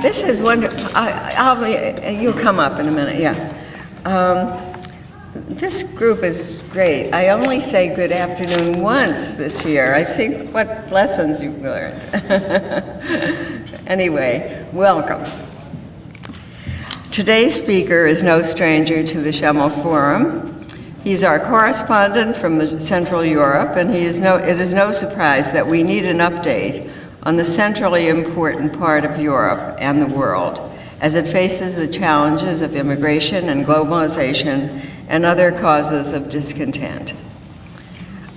This is wonderful. You'll come up in a minute, yeah. This group is great. I only say good afternoon once this year. I see what lessons you've learned. Anyway, welcome. Today's speaker is no stranger to the Schemel Forum. He's our correspondent from Central Europe, and it is no surprise that we need an update on the centrally important part of Europe and the world as it faces the challenges of immigration and globalization and other causes of discontent.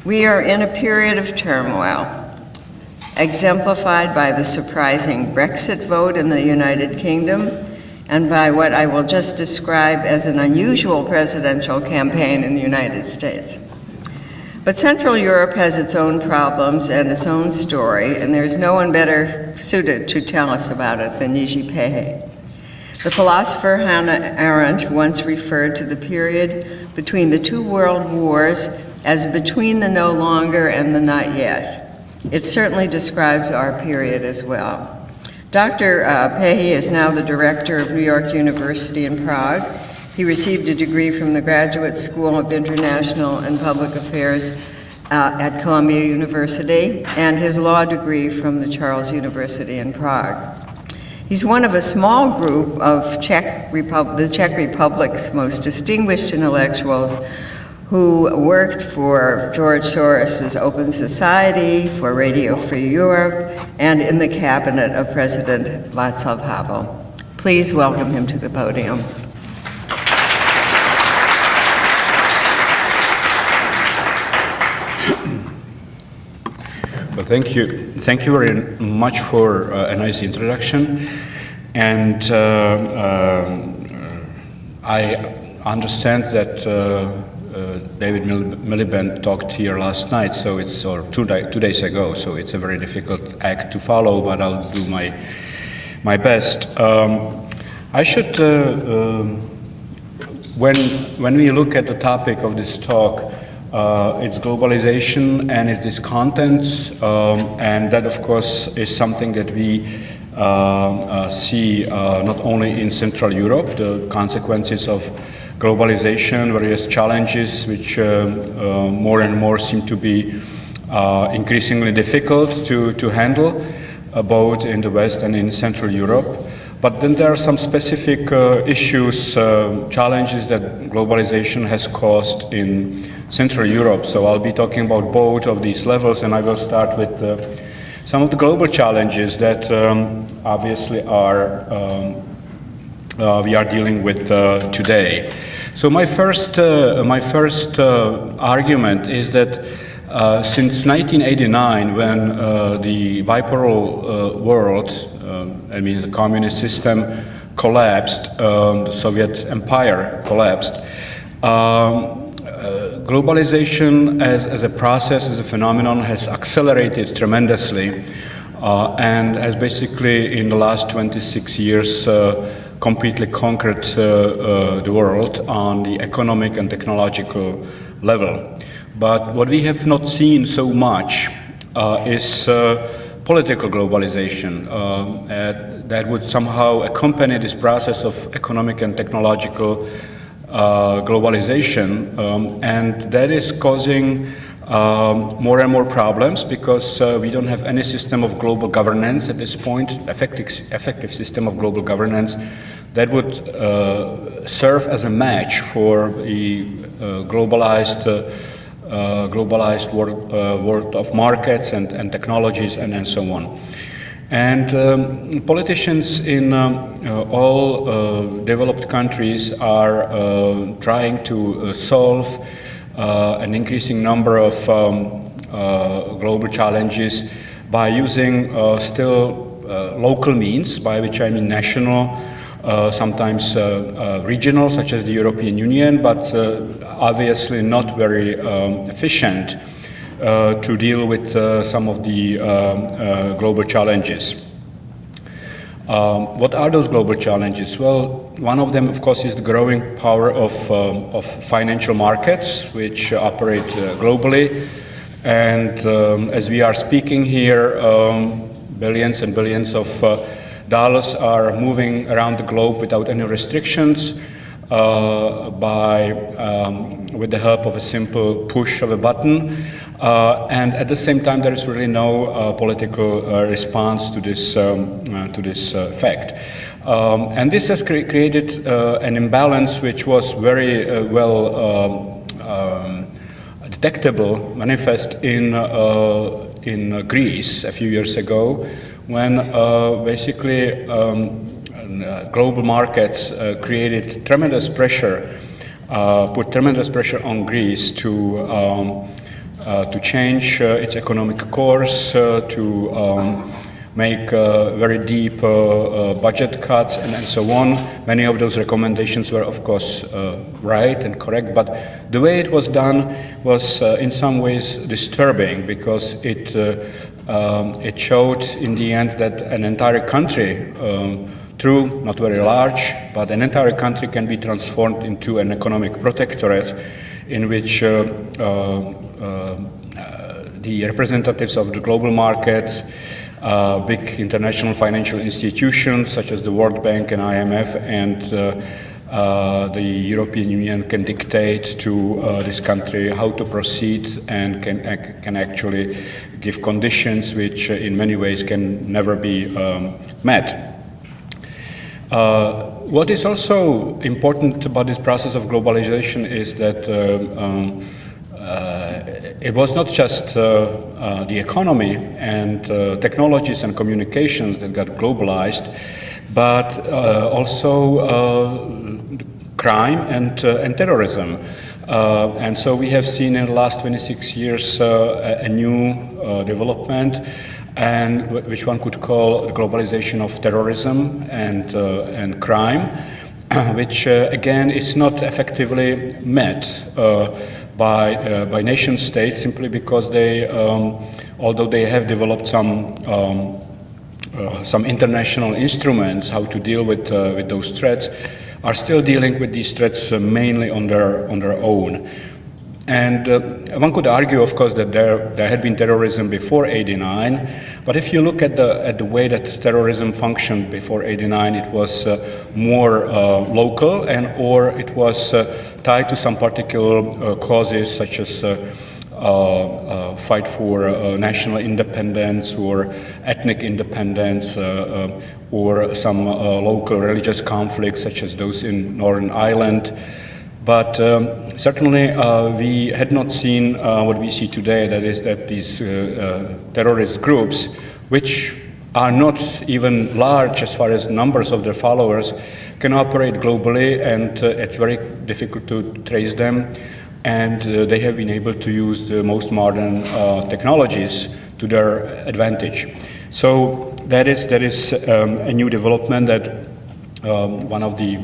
We are in a period of turmoil, exemplified by the surprising Brexit vote in the United Kingdom and by what I will just describe as an unusual presidential campaign in the United States. But Central Europe has its own problems and its own story, and there's no one better suited to tell us about it than Jiri Pehe. The philosopher Hannah Arendt once referred to the period between the two world wars as between the no longer and the not yet. It certainly describes our period as well. Dr. Pehe is now the director of New York University in Prague. He received a degree from the Graduate School of International and Public Affairs at Columbia University and his law degree from the Charles University in Prague. He's one of a small group of the Czech Republic's most distinguished intellectuals who worked for George Soros's Open Society, for Radio Free Europe, and in the cabinet of President Václav Havel. Please welcome him to the podium. Well, thank you. Thank you very much for a nice introduction. And I understand that David Miliband talked here last night, so it's or two days ago. So it's a very difficult act to follow, but I'll do my best. I should, when we look at the topic of this talk, it's globalization and its discontents, and that, of course, is something that we see not only in Central Europe, the consequences of globalization, various challenges which more and more seem to be increasingly difficult to handle, both in the West and in Central Europe. But then there are some specific issues, challenges that globalization has caused in Central Europe. So I'll be talking about both of these levels, and I will start with some of the global challenges that obviously we are dealing with today. So my first argument is that since 1989, when the bipolar world, I mean the communist system, collapsed, the Soviet Empire collapsed, globalization as a process, as a phenomenon, has accelerated tremendously, and has basically in the last 26 years completely conquered the world on the economic and technological level. But what we have not seen so much is political globalization that would somehow accompany this process of economic and technological globalization, and that is causing more and more problems because we don't have any system of global governance at this point, effective system of global governance that would serve as a match for the globalized world of markets and technologies and so on. And politicians in all developed countries are trying to solve an increasing number of global challenges by using still local means, by which I mean national, sometimes regional, such as the European Union, but obviously not very efficient to deal with some of the global challenges. What are those global challenges? Well, one of them, of course, is the growing power of financial markets, which operate globally. And as we are speaking here, billions and billions of dollars are moving around the globe without any restrictions with the help of a simple push of a button. And at the same time, there is really no political response to this fact. And this has created an imbalance which was very well detectable, manifest in Greece a few years ago, when basically global markets created tremendous pressure, put tremendous pressure on Greece to change its economic course, to make very deep budget cuts and so on. Many of those recommendations were, of course, right and correct, but the way it was done was in some ways disturbing, because it showed in the end that an entire country, true, not very large, but an entire country can be transformed into an economic protectorate in which the representatives of the global markets, big international financial institutions such as the World Bank and IMF and the European Union can dictate to this country how to proceed, and can actually give conditions which in many ways can never be met. What is also important about this process of globalization is that it was not just the economy and technologies and communications that got globalized, but also crime and terrorism. And so we have seen in the last 26 years a new development, and which one could call the globalization of terrorism and crime, which again is not effectively met by nation states, simply because they, although they have developed some international instruments how to deal with those threats, are still dealing with these threats mainly on their own. And one could argue, of course, that there had been terrorism before '89, but if you look at the way that terrorism functioned before '89, it was more local, or it was tied to some particular causes, such as fight for national independence or ethnic independence, or some local religious conflicts, such as those in Northern Ireland. But certainly we had not seen what we see today, that is that these terrorist groups, which are not even large as far as numbers of their followers, can operate globally, and it's very difficult to trace them. And they have been able to use the most modern technologies to their advantage. So that is a new development, that one of the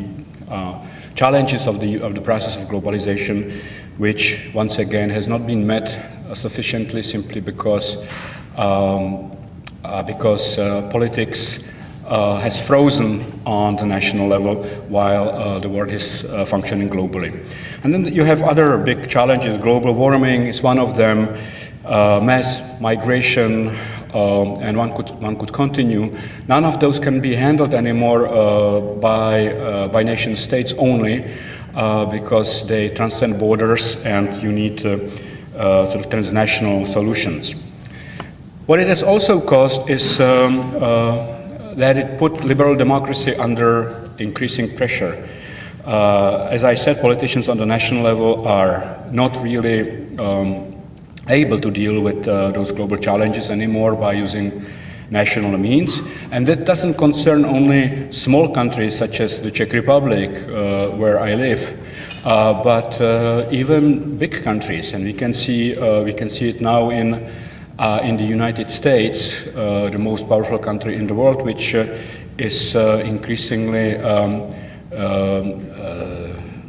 challenges of the process of globalization, which once again has not been met sufficiently, simply because politics has frozen on the national level while the world is functioning globally. And then you have other big challenges. Global warming is one of them, mass migration, and one could continue. None of those can be handled anymore by nation states only, because they transcend borders, and you need sort of transnational solutions. What it has also caused is that it put liberal democracy under increasing pressure. As I said, politicians on the national level are not really able to deal with those global challenges anymore by using national means. And that doesn't concern only small countries such as the Czech Republic, where I live, but even big countries. And we can see it now in the United States, the most powerful country in the world, which is increasingly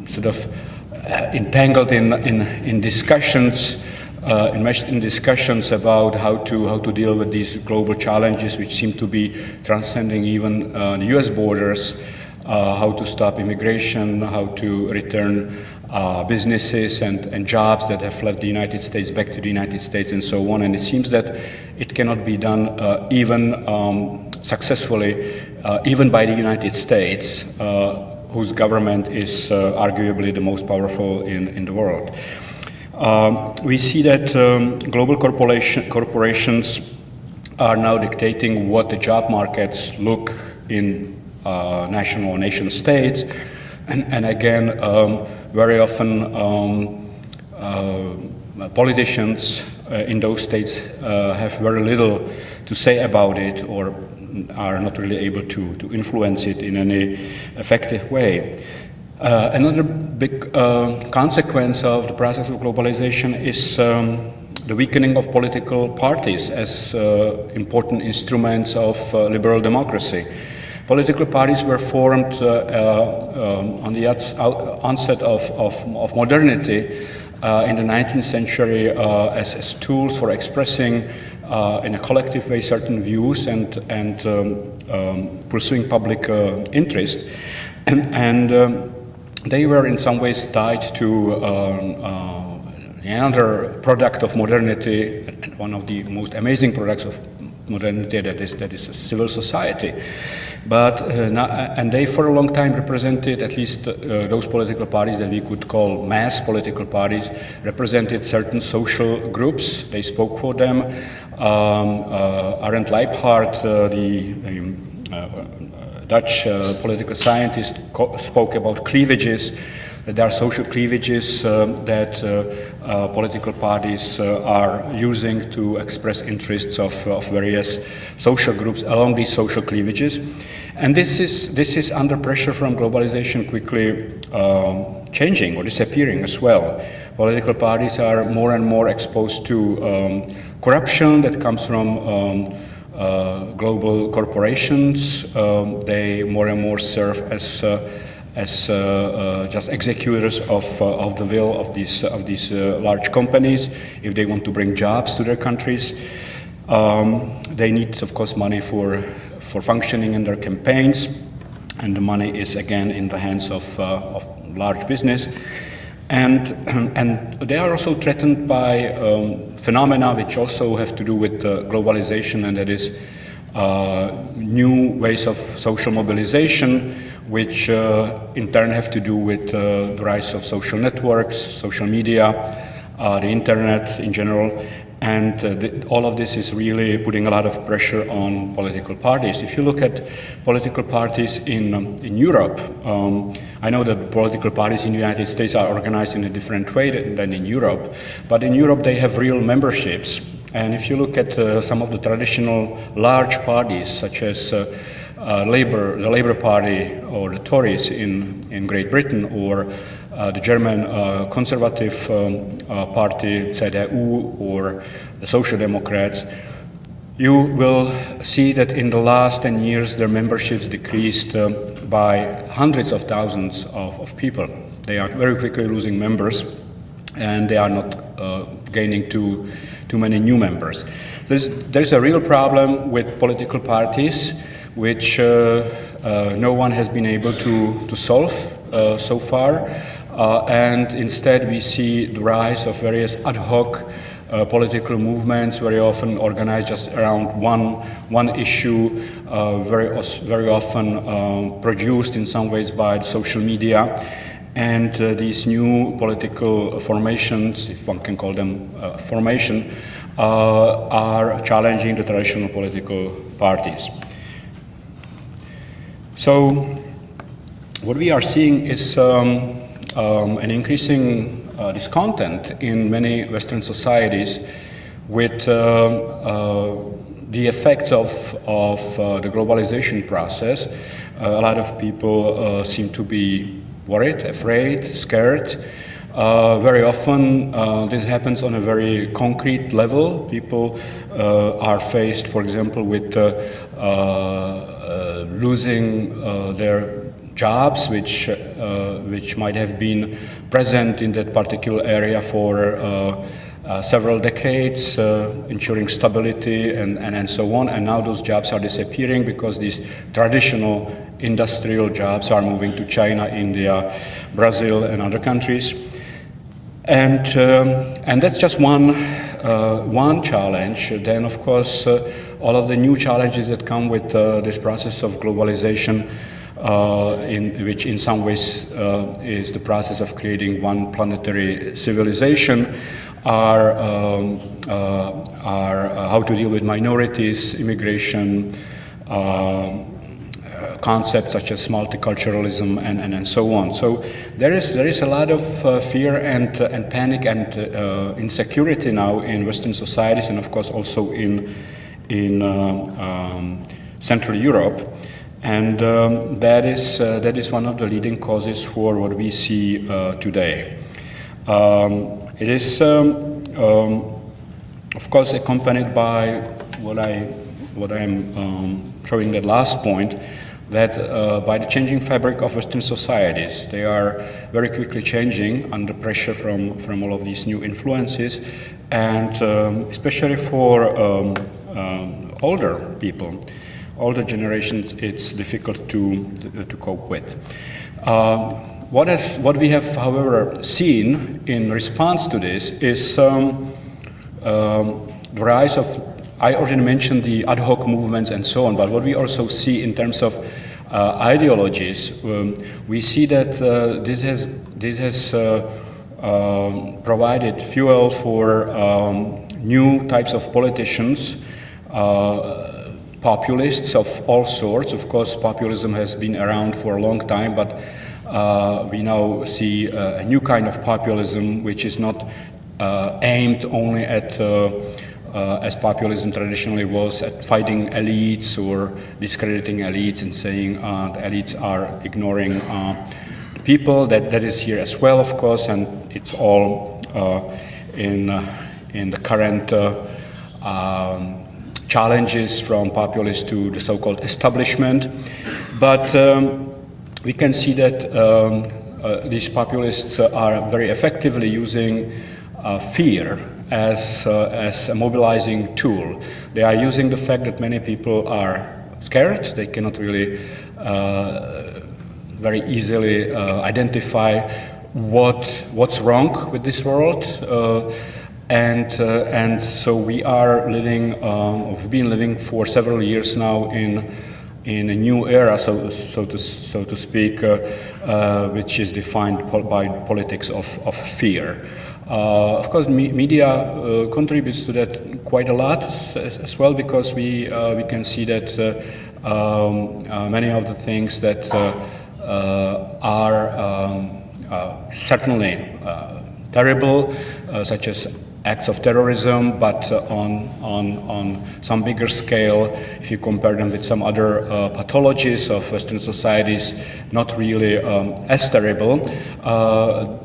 sort of entangled in discussions. In discussions about how to deal with these global challenges, which seem to be transcending even the U.S. borders, how to stop immigration, how to return businesses and jobs that have left the United States back to the United States, and so on. And it seems that it cannot be done even successfully even by the United States, whose government is arguably the most powerful in the world. We see that global corporations are now dictating what the job markets look in national or nation states, and again, very often politicians in those states have very little to say about it, or are not really able to influence it in any effective way. Another big consequence of the process of globalization is the weakening of political parties as important instruments of liberal democracy. Political parties were formed on the onset of modernity in the 19th century as tools for expressing in a collective way certain views and pursuing public interest. And they were in some ways tied to another product of modernity, one of the most amazing products of modernity, that is a civil society. But and they for a long time represented, at least those political parties that we could call mass political parties, represented certain social groups. They spoke for them. Arendt Leibhardt, the Dutch political scientist, spoke about cleavages. There are social cleavages that political parties are using to express interests of various social groups along these social cleavages. And this is under pressure from globalization quickly changing or disappearing as well. Political parties are more and more exposed to corruption that comes from global corporations. They more and more serve as just executors of the will of these large companies. If they want to bring jobs to their countries, they need, of course, money for functioning in their campaigns, and the money is again in the hands of large business. And they are also threatened by phenomena which also have to do with globalization, and that is new ways of social mobilization, which in turn have to do with the rise of social networks, social media, the internet in general, and all of this is really putting a lot of pressure on political parties. If you look at political parties in Europe, I know that political parties in the United States are organized in a different way than in Europe, but in Europe they have real memberships. And if you look at some of the traditional large parties, such as the Labour Party or the Tories in Great Britain, or the German Conservative Party, CDU, or the Social Democrats, you will see that in the last 10 years their memberships decreased by hundreds of thousands of people. They are very quickly losing members, and they are not gaining too many new members. There's a real problem with political parties, which no one has been able to solve so far, and instead we see the rise of various ad hoc political movements, very often organized just around one issue, very often produced in some ways by the social media. And these new political formations, if one can call them formation, are challenging the traditional political parties. So what we are seeing is an increasing discontent in many Western societies with the effects of the globalization process. A lot of people seem to be worried, afraid, scared. Very often this happens on a very concrete level. People are faced, for example, with losing their jobs, which might have been present in that particular area for several decades, ensuring stability and so on. And now those jobs are disappearing because these traditional industrial jobs are moving to China, India, Brazil, and other countries. And that's just one challenge. Then, of course, all of the new challenges that come with this process of globalization, which in some ways is the process of creating one planetary civilization, are how to deal with minorities, immigration, concepts such as multiculturalism, and so on. So there is a lot of fear and panic and insecurity now in Western societies, and of course also in Central Europe, and that is one of the leading causes for what we see today. It is of course accompanied by what I'm showing that last point, that by the changing fabric of Western societies, they are very quickly changing under pressure from all of these new influences, and especially for older people, older generations, it's difficult to cope with. What we have, however, seen in response to this is the rise of, I already mentioned the ad hoc movements and so on, but what we also see in terms of ideologies, we see that this has provided fuel for new types of politicians, populists of all sorts. Of course, populism has been around for a long time, but we now see a new kind of populism, which is not aimed only at as populism traditionally was, at fighting elites or discrediting elites and saying the elites are ignoring the people. That is here as well, of course, and it's all in the current challenges from populists to the so-called establishment. But we can see that these populists are very effectively using fear as a mobilizing tool. They are using the fact that many people are scared. They cannot really very easily identify what's wrong with this world, and so we are living, we've been living for several years now in a new era, so to speak, which is defined by politics of fear. Of course, media contributes to that quite a lot as well, because we can see that many of the things that are certainly terrible, such as acts of terrorism, but on some bigger scale, if you compare them with some other pathologies of Western societies, not really as terrible.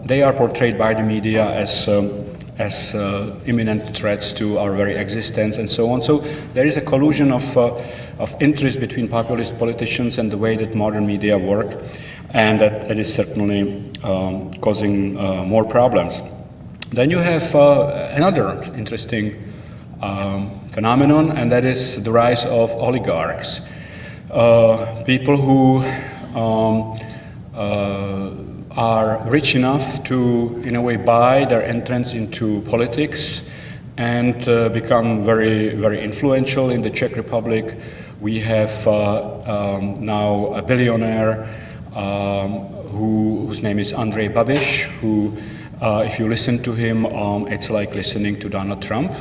They are portrayed by the media as imminent threats to our very existence and so on. So there is a collusion of interest between populist politicians and the way that modern media work, and that is certainly causing more problems. Then you have another interesting phenomenon, and that is the rise of oligarchs. People who are rich enough to, in a way, buy their entrance into politics and become very, very influential. In the Czech Republic, we have now a billionaire whose name is Andrej Babiš, who if you listen to him, it's like listening to Donald Trump,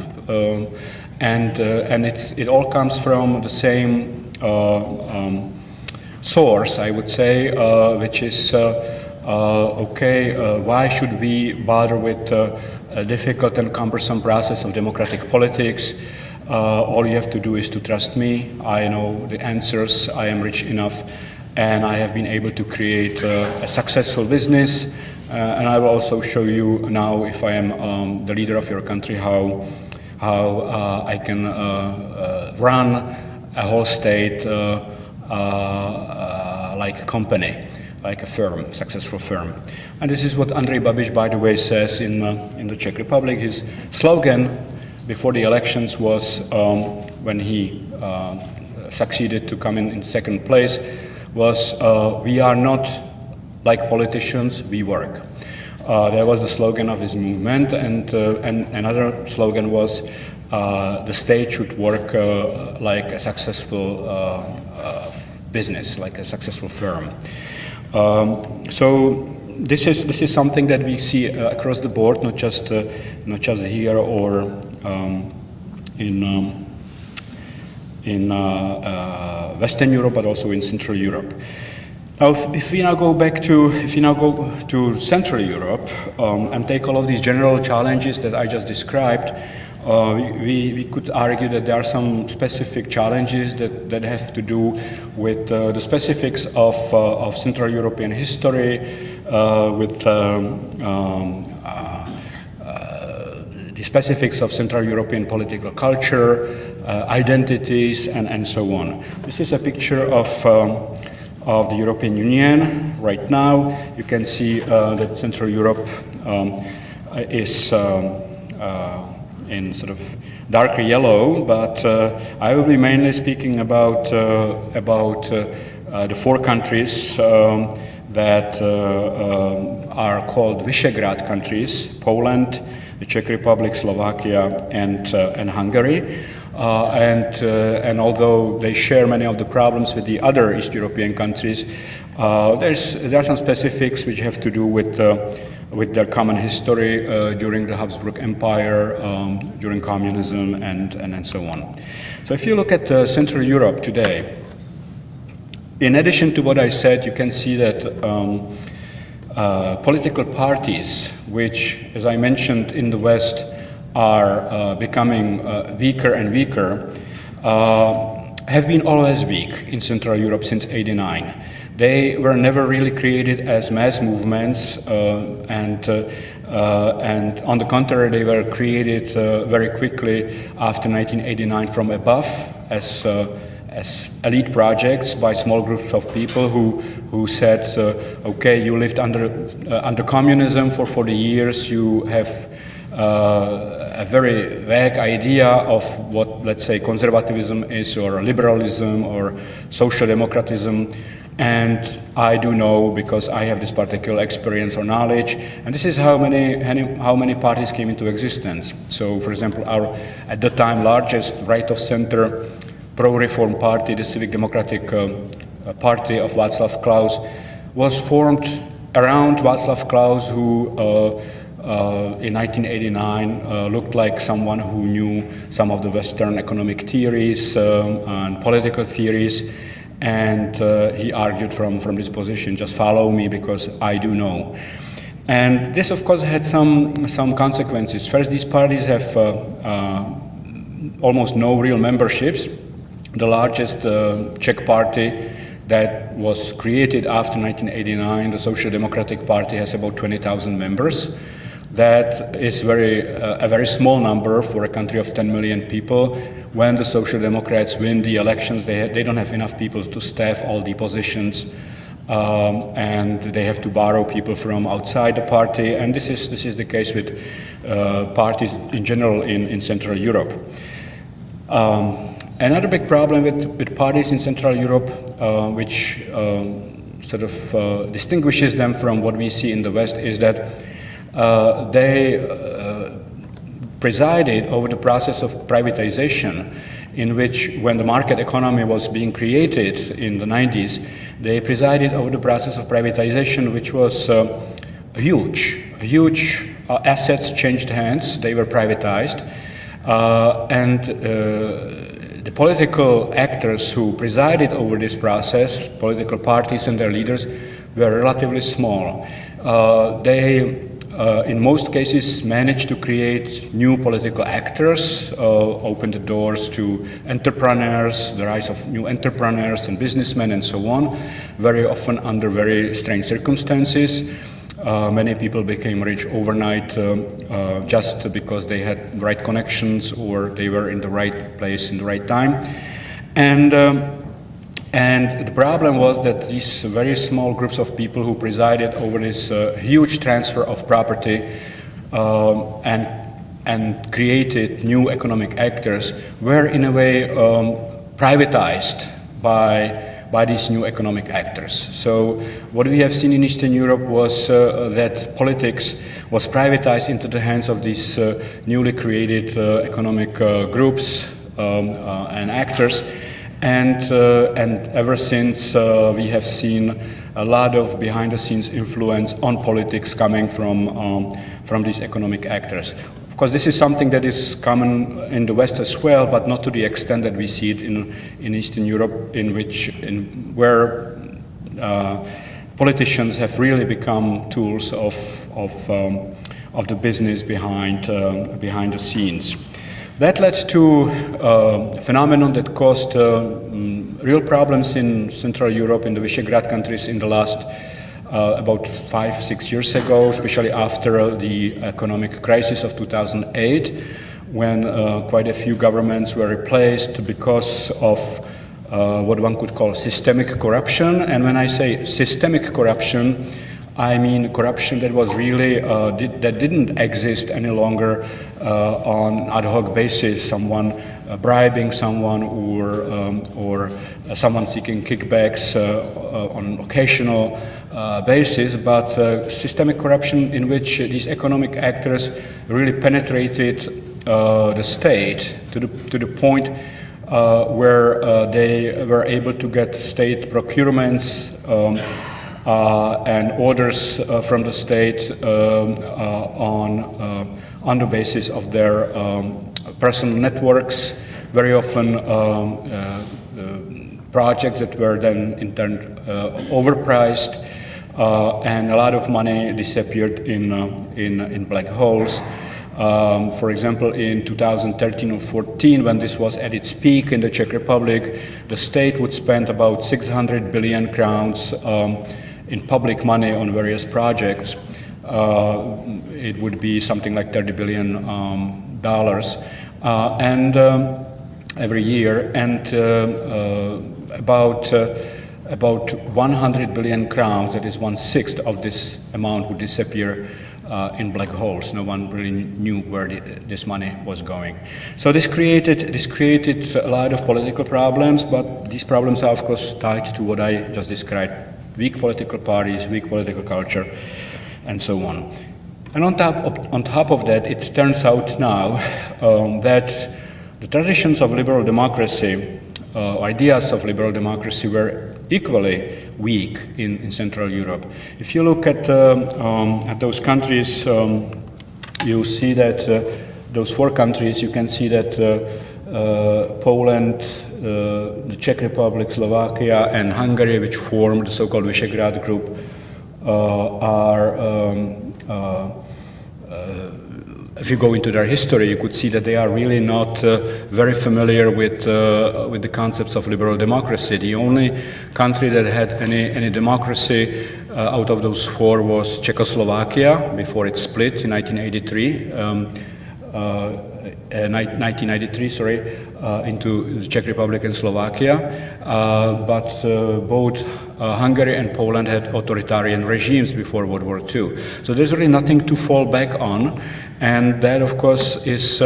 and it all comes from the same source, I would say, which is why should we bother with a difficult and cumbersome process of democratic politics? All you have to do is to trust me. I know the answers. I am rich enough, and I have been able to create a successful business. And I will also show you now, if I am the leader of your country, how I can run a whole state like a company, like a firm, successful firm. And this is what Andrej Babiš, by the way, says in the Czech Republic. His slogan before the elections was, when he succeeded to come in second place, was "We are not like politicians, we work." That was the slogan of his movement, and another slogan was, the state should work like a successful business, like a successful firm. So this is something that we see across the board, not just here or in Western Europe, but also in Central Europe. Now, if we now go to Central Europe and take all of these general challenges that I just described, we could argue that there are some specific challenges that have to do with the specifics of Central European history, with the specifics of Central European political culture, identities, and so on. This is a picture of the European Union right now. You can see that Central Europe is in sort of darker yellow, but I will be mainly speaking about the four countries that are called Visegrad countries: Poland, the Czech Republic, Slovakia, and Hungary. And although they share many of the problems with the other East European countries, there are some specifics which have to do with their common history during the Habsburg Empire, during communism, and so on. So if you look at Central Europe today, in addition to what I said, you can see that political parties, which, as I mentioned, in the West are becoming weaker and weaker, have been always weak in Central Europe since '89. They were never really created as mass movements, and on the contrary, they were created very quickly after 1989 from above as elite projects by small groups of people who said, okay, you lived under communism for 40 years, you have a very vague idea of what, let's say, conservatism is, or liberalism, or social democratism, and I do know because I have this particular experience or knowledge, and this is how many parties came into existence. So, for example, our at the time largest right-of-center pro-reform party, the Civic Democratic Party of Václav Klaus, was formed around Václav Klaus, who in 1989 looked like someone who knew some of the Western economic theories and political theories, and he argued from this position, just follow me because I do know. And this, of course, had some consequences. First, these parties have almost no real memberships. The largest Czech party that was created after 1989, the Social Democratic Party, has about 20,000 members. That is a very small number for a country of 10 million people. When the Social Democrats win the elections, they don't have enough people to staff all the positions, and they have to borrow people from outside the party. And this is the case with parties in general in Central Europe. Another big problem with parties in Central Europe, which sort of distinguishes them from what we see in the West, is that they presided over the process of privatization, in which, when the market economy was being created in the 90s, they presided over the process of privatization, which was huge. Assets changed hands, they were privatized, and the political actors who presided over this process, political parties and their leaders, were relatively small. They, in most cases, managed to create new political actors, open the doors to entrepreneurs, the rise of new entrepreneurs and businessmen and so on, very often under very strange circumstances. Many people became rich overnight just because they had right connections or they were in the right place in the right time. And the problem was that these very small groups of people who presided over this huge transfer of property and created new economic actors were in a way privatized by by these new economic actors. So what we have seen in Eastern Europe was that politics was privatized into the hands of these newly created economic groups and actors, and ever since we have seen a lot of behind-the-scenes influence on politics coming from these economic actors. Of course, this is something that is common in the West as well, but not to the extent that we see it in Eastern Europe, where politicians have really become tools of the business behind the scenes. That led to a phenomenon that caused real problems in Central Europe, in the Visegrad countries, in the last about 5-6 years ago, especially after the economic crisis of 2008, when quite a few governments were replaced because of what one could call systemic corruption. And when I say systemic corruption, I mean corruption that was really that didn't exist any longer on ad hoc basis, someone bribing someone or someone seeking kickbacks on occasional basis, but systemic corruption in which these economic actors really penetrated the state to the point where they were able to get state procurements and orders from the state on the basis of their personal networks, very often projects that were then in turn overpriced, and a lot of money disappeared in black holes. For example, in 2013 or 14, when this was at its peak in the Czech Republic, the state would spend about 600 billion crowns in public money on various projects. It would be something like $30 billion and every year, and about 100 billion crowns, that is 1/6 of this amount, would disappear in black holes. No one really knew where this money was going. So this created a lot of political problems, but these problems are of course tied to what I just described: weak political parties, weak political culture, and so on. And on top of that, it turns out now that the traditions of liberal democracy, ideas of liberal democracy, were equally weak in Central Europe. If you look at those countries, you see that those 4 countries, you can see that Poland, the Czech Republic, Slovakia, and Hungary, which formed the so-called Visegrad Group, if you go into their history, you could see that they are really not very familiar with the concepts of liberal democracy. The only country that had any democracy out of those 4 was Czechoslovakia before it split in 1993, into the Czech Republic and Slovakia. But both Hungary and Poland had authoritarian regimes before World War II. So there's really nothing to fall back on. And that, of course, is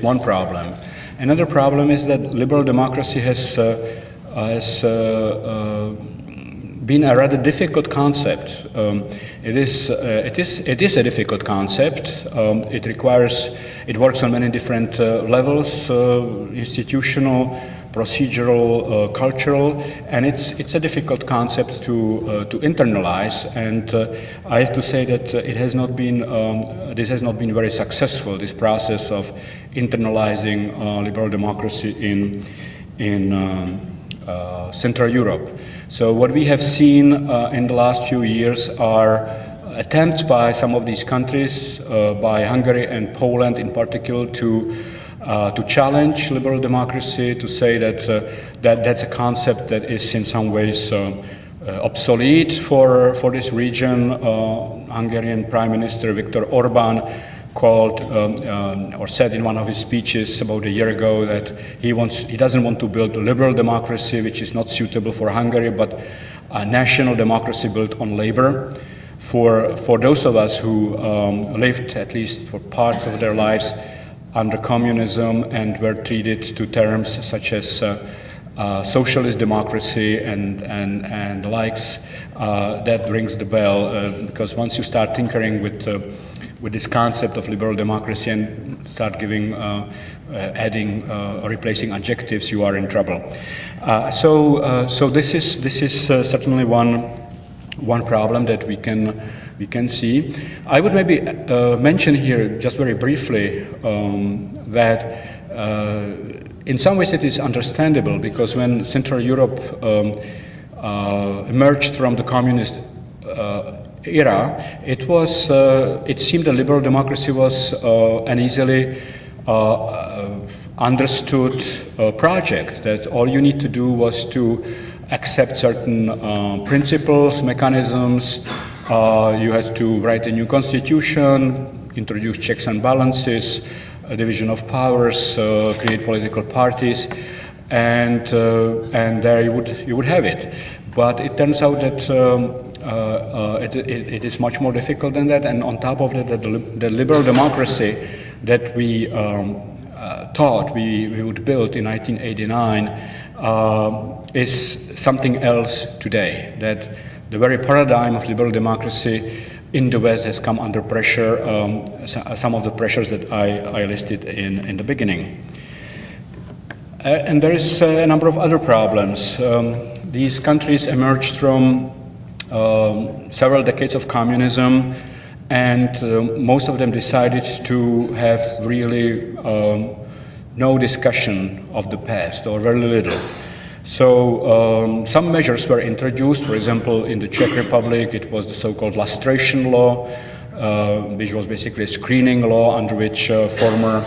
one problem. Another problem is that liberal democracy has been a rather difficult concept. It is a difficult concept. It works on many different levels: institutional, procedural, cultural, and it's a difficult concept to internalize. And I have to say that this has not been very successful. This process of internalizing liberal democracy in Central Europe. So what we have seen in the last few years are attempts by some of these countries, by Hungary and Poland in particular, to challenge liberal democracy, to say that that's a concept that is in some ways obsolete for this region. Hungarian Prime Minister Viktor Orbán called or said in one of his speeches about a year ago that he doesn't want to build a liberal democracy which is not suitable for Hungary, but a national democracy built on labor. For those of us who lived, at least for parts of their lives, under communism and were treated to terms such as socialist democracy and the likes, that rings the bell, because once you start tinkering with this concept of liberal democracy and start giving, adding or replacing adjectives, you are in trouble. So this is certainly one problem that we can see. I would maybe mention here just very briefly that in some ways it is understandable, because when Central Europe emerged from the communist era, it seemed that liberal democracy was an easily understood project, that all you need to do was to accept certain principles, mechanisms. You had to write a new constitution, introduce checks and balances, a division of powers, create political parties, and there you would have it. But it turns out that it is much more difficult than that, and on top of that, the liberal democracy that we thought we would build in 1989 is something else today. That the very paradigm of liberal democracy in the West has come under pressure, some of the pressures that I listed in the beginning. And there is a number of other problems. These countries emerged from several decades of communism, and most of them decided to have really no discussion of the past, or very little. So some measures were introduced. For example, in the Czech Republic, it was the so-called lustration law, which was basically a screening law under which former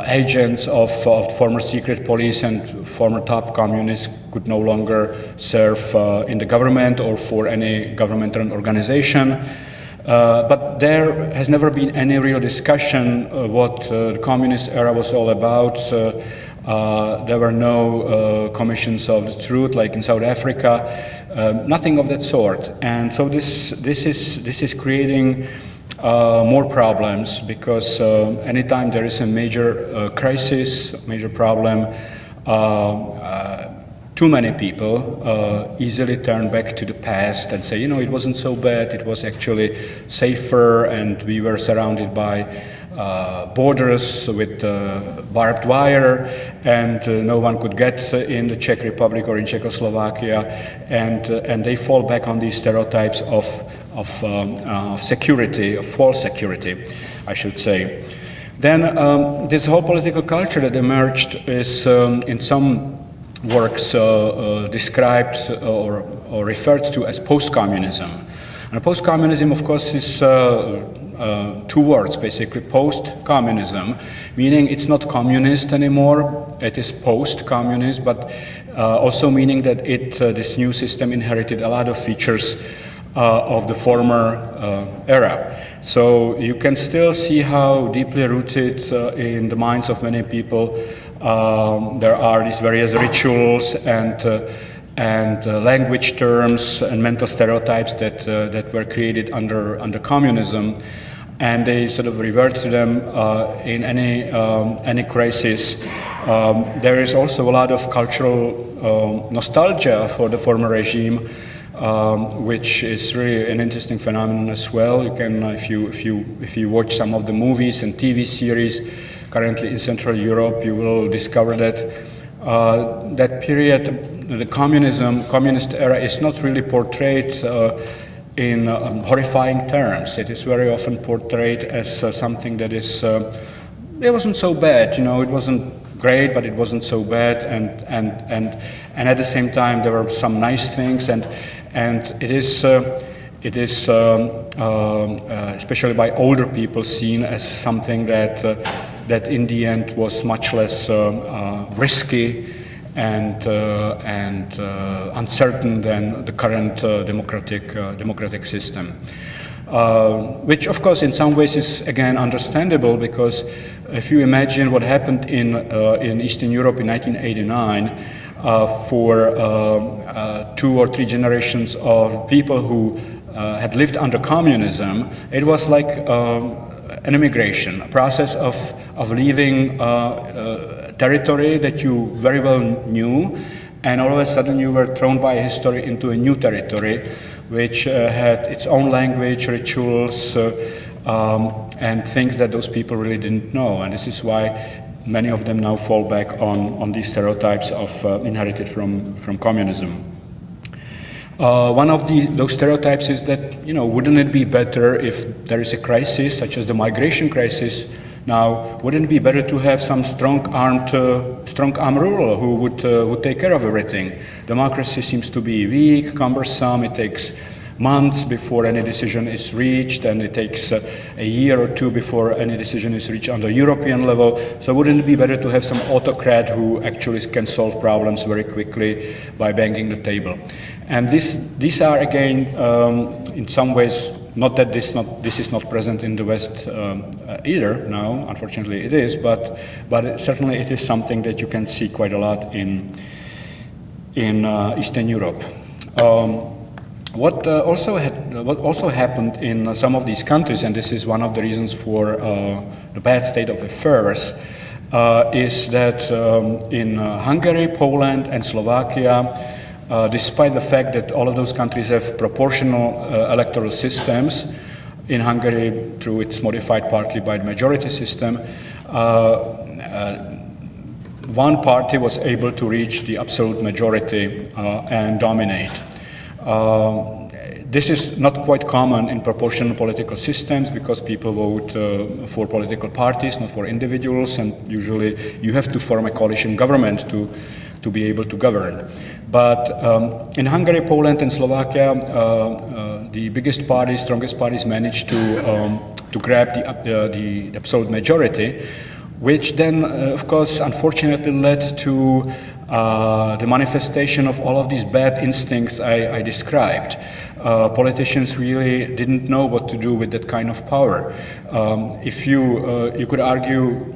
agents of former secret police and former top communists could no longer serve in the government or for any governmental organization. But there has never been any real discussion what the communist era was all about. There were no commissions of the truth like in South Africa, nothing of that sort. And so this is creating more problems, because anytime there is a major crisis, major problem, too many people easily turn back to the past and say, you know, it wasn't so bad, it was actually safer, and we were surrounded by borders with barbed wire, and no one could get in the Czech Republic or in Czechoslovakia, and they fall back on these stereotypes of security, of false security, I should say. Then this whole political culture that emerged is in some works described or referred to as post-communism. And post-communism, of course, is two words, basically. Post-communism, meaning it's not communist anymore, it is post-communist, but also meaning that this new system inherited a lot of features of the former era. So you can still see how deeply rooted in the minds of many people there are these various rituals and language terms and mental stereotypes that were created under communism, and they sort of revert to them in any crisis. There is also a lot of cultural nostalgia for the former regime, which is really an interesting phenomenon as well. You can, if you watch some of the movies and TV series currently in Central Europe, you will discover that that period, the communist era, is not really portrayed in horrifying terms. It is very often portrayed as something that is, it wasn't so bad, you know, it wasn't great, but it wasn't so bad, and at the same time there were some nice things, and it is especially by older people seen as something that in the end was much less risky and uncertain than the current democratic system. Which, of course, in some ways is again understandable, because if you imagine what happened in Eastern Europe in 1989, for 2 or 3 generations of people who had lived under communism, it was like an immigration, a process of leaving territory that you very well knew, and all of a sudden you were thrown by history into a new territory, which had its own language, rituals, and things that those people really didn't know. And this is why many of them now fall back on these stereotypes of inherited from communism. One of those stereotypes is that, wouldn't it be better if there is a crisis, such as the migration crisis now, wouldn't it be better to have some strong-armed ruler who would take care of everything? Democracy seems to be weak, cumbersome, it takes months before any decision is reached, and it takes a year or two before any decision is reached on the European level. So wouldn't it be better to have some autocrat who actually can solve problems very quickly by banging the table? And these are, again, in some ways, not that this is not present in the West either now, unfortunately it is, but certainly it is something that you can see quite a lot in Eastern Europe. What also happened in some of these countries, and this is one of the reasons for the bad state of affairs, is that in Hungary, Poland, and Slovakia, despite the fact that all of those countries have proportional electoral systems, in Hungary, through its modified partly by the majority system, one party was able to reach the absolute majority and dominate. This is not quite common in proportional political systems because people vote for political parties, not for individuals, and usually you have to form a coalition government to be able to govern. But in Hungary, Poland, and Slovakia, the biggest parties, strongest parties managed to grab the absolute majority, which then, of course, unfortunately led to the manifestation of all of these bad instincts I described. Politicians really didn't know what to do with that kind of power. If you could argue,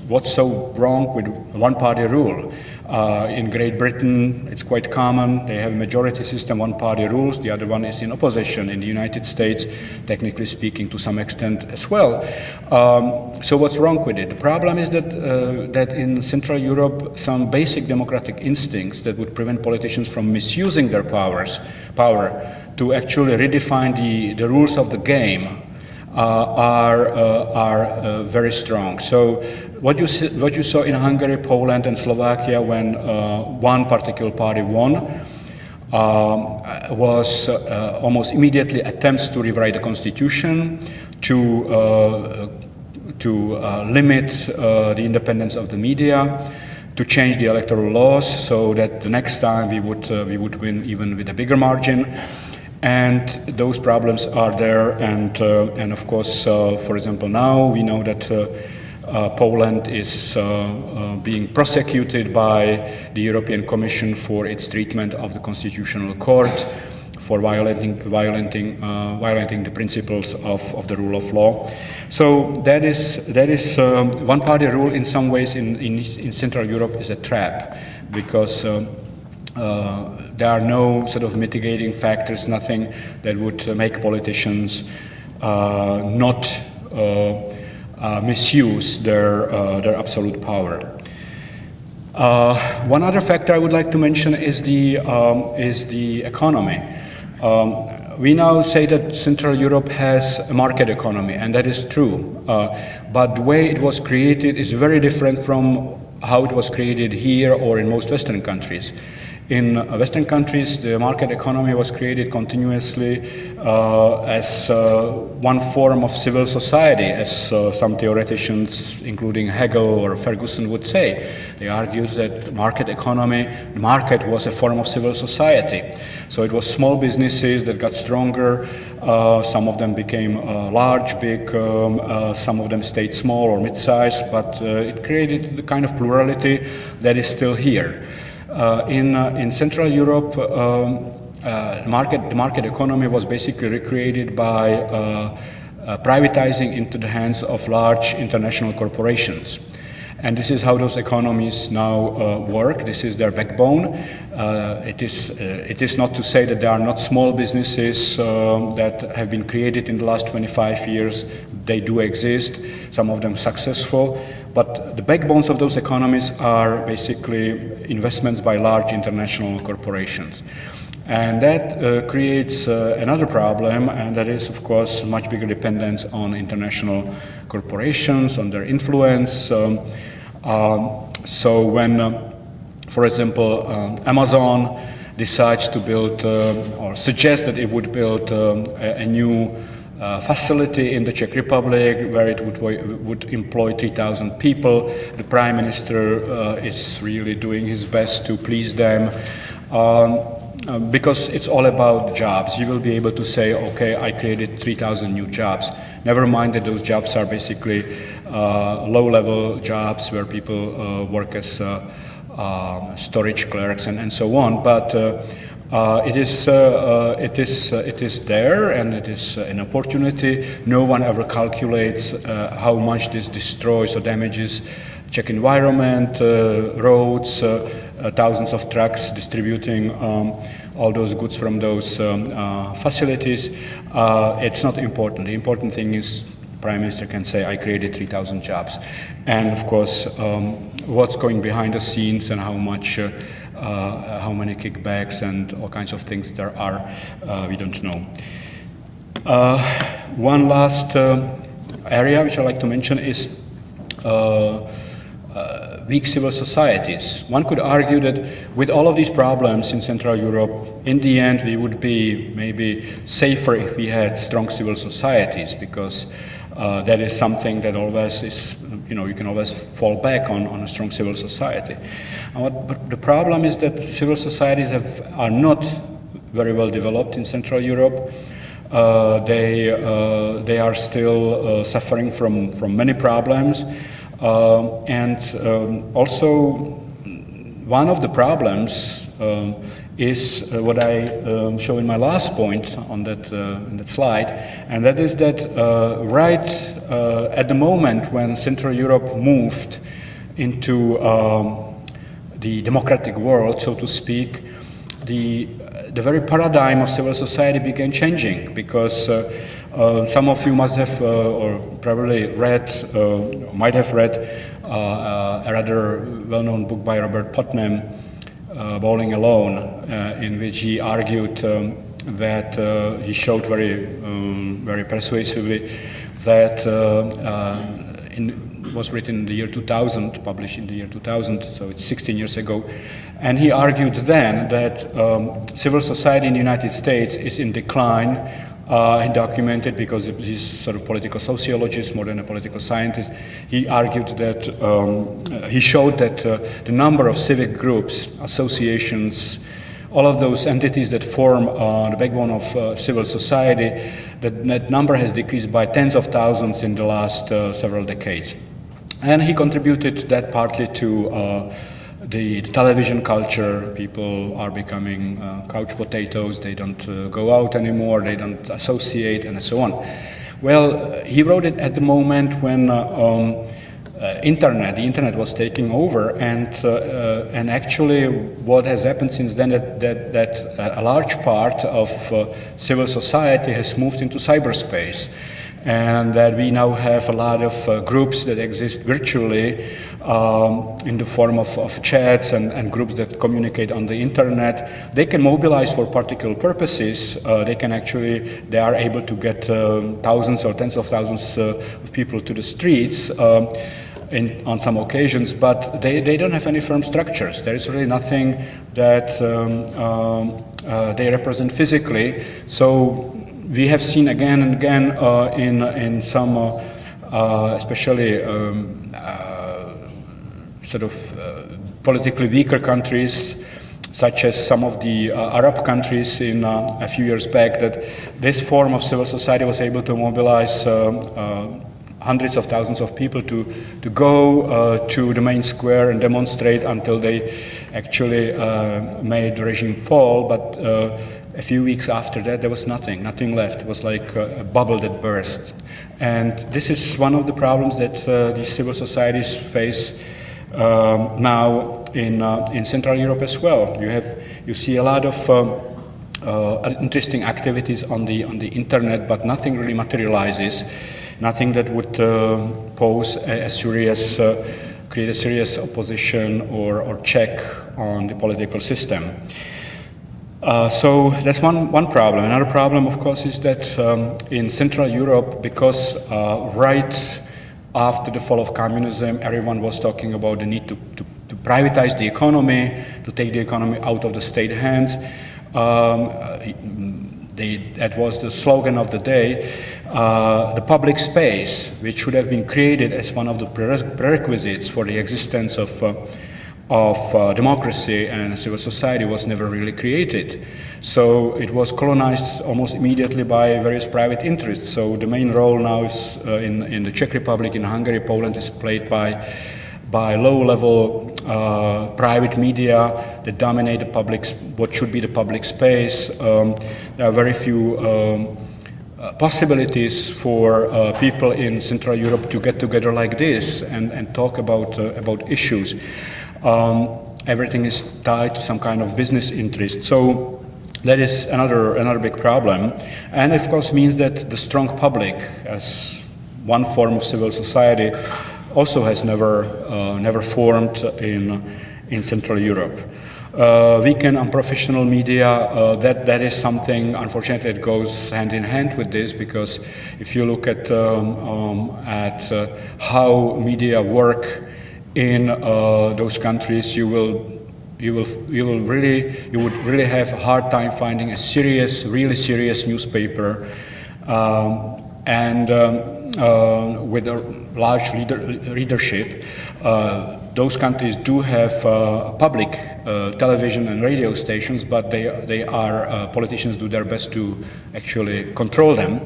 what's so wrong with one-party rule? In Great Britain, it's quite common. They have a majority system, one-party rules. The other one is in opposition. In the United States, technically speaking, to some extent as well. So what's wrong with it? The problem is that in Central Europe, some basic democratic instincts that would prevent politicians from misusing their power to actually redefine the rules of the game are very strong. So what you saw in Hungary, Poland, and Slovakia when one particular party won was almost immediately attempts to rewrite the constitution, to limit the independence of the media, to change the electoral laws so that the next time we would win even with a bigger margin. And those problems are there, and of course, for example, now we know that Poland is being prosecuted by the European Commission for its treatment of the Constitutional Court for violating the principles of the rule of law. So that is one-party rule in some ways in Central Europe is a trap, because there are no sort of mitigating factors, nothing that would make politicians not misuse their absolute power. One other factor I would like to mention is the economy. We now say that Central Europe has a market economy, and that is true. But the way it was created is very different from how it was created here or in most Western countries. In Western countries, the market economy was created continuously as one form of civil society, as some theoreticians, including Hegel or Ferguson, would say. They argued that the market was a form of civil society. So it was small businesses that got stronger. Some of them became large, big, some of them stayed small or mid-sized, but it created the kind of plurality that is still here. In Central Europe, the market economy was basically recreated by privatizing into the hands of large international corporations. And this is how those economies now work. This is their backbone. It is not to say that there are not small businesses that have been created in the last 25 years. They do exist, some of them successful. But the backbones of those economies are basically investments by large international corporations. And that creates another problem, and that is, of course, much bigger dependence on international corporations, on their influence. So when, for example, Amazon decides to build or suggests that it would build a new facility in the Czech Republic where it would employ 3,000 people, the Prime Minister is really doing his best to please them. Because it's all about jobs. You will be able to say, okay, I created 3,000 new jobs. Never mind that those jobs are basically low-level jobs where people work as storage clerks and so on. But it is there, and it is an opportunity. No one ever calculates how much this destroys or damages Czech environment, roads, thousands of trucks distributing all those goods from those facilities. It's not important. The important thing is Prime Minister can say, I created 3,000 jobs. And of course, what's going behind the scenes and how much, how many kickbacks and all kinds of things there are, we don't know. One last area which I'd like to mention is weak civil societies. One could argue that with all of these problems in Central Europe, in the end we would be maybe safer if we had strong civil societies, because that is something that always is, you can always fall back on a strong civil society. But the problem is that civil societies are not very well developed in Central Europe. They are still suffering from many problems. Also, one of the problems is what I show in my last point on that slide, and that is that right at the moment when Central Europe moved into the democratic world, so to speak, the very paradigm of civil society began changing, because some of you must have or probably read, might have read a rather well-known book by Robert Putnam, Bowling Alone, in which he argued that he showed very persuasively that was written in the year 2000, published in the year 2000, so it's 16 years ago, and he argued then that civil society in the United States is in decline. He documented, because he's sort of political sociologist more than a political scientist. He argued that he showed that the number of civic groups, associations, all of those entities that form the backbone of civil society, that number has decreased by tens of thousands in the last several decades. And he contributed that partly to the television culture. People are becoming couch potatoes, they don't go out anymore, they don't associate, and so on. Well, he wrote it at the moment when the internet was taking over, and actually what has happened since then, that a large part of civil society has moved into cyberspace, and that we now have a lot of groups that exist virtually in the form of chats and groups that communicate on the internet. They can mobilize for particular purposes. They are able to get thousands or tens of thousands of people to the streets on some occasions, but they don't have any firm structures. There is really nothing that they represent physically. So we have seen again and again in some, especially sort of politically weaker countries, such as some of the Arab countries in a few years back, that this form of civil society was able to mobilize hundreds of thousands of people to go to the main square and demonstrate until they actually made the regime fall. But a few weeks after that, there was nothing left. It was like a bubble that burst. And this is one of the problems that these civil societies face now in Central Europe as well. You see a lot of interesting activities on the internet, but nothing really materializes. nothing that would pose a serious, create a serious opposition or check on the political system. So that's one problem. Another problem, of course, is that in Central Europe, because right after the fall of communism, everyone was talking about the need to privatize the economy, to take the economy out of the state hands. That was the slogan of the day. The public space, which should have been created as one of the prerequisites for the existence of democracy and civil society, was never really created. So it was colonized almost immediately by various private interests. So the main role now is in the Czech Republic, in Hungary, Poland, is played by low-level private media that dominate the public, what should be the public space. There are very few possibilities for people in Central Europe to get together like this and talk about issues. Everything is tied to some kind of business interest. So that is another big problem, and of course means that the strong public, as one form of civil society, also has never formed in Central Europe. Weak and unprofessional media, that is something, unfortunately, that goes hand in hand with this, because if you look at how media work in those countries, you would really have a hard time finding a really serious newspaper, and with a large readership. Those countries do have public television and radio stations, but politicians do their best to actually control them.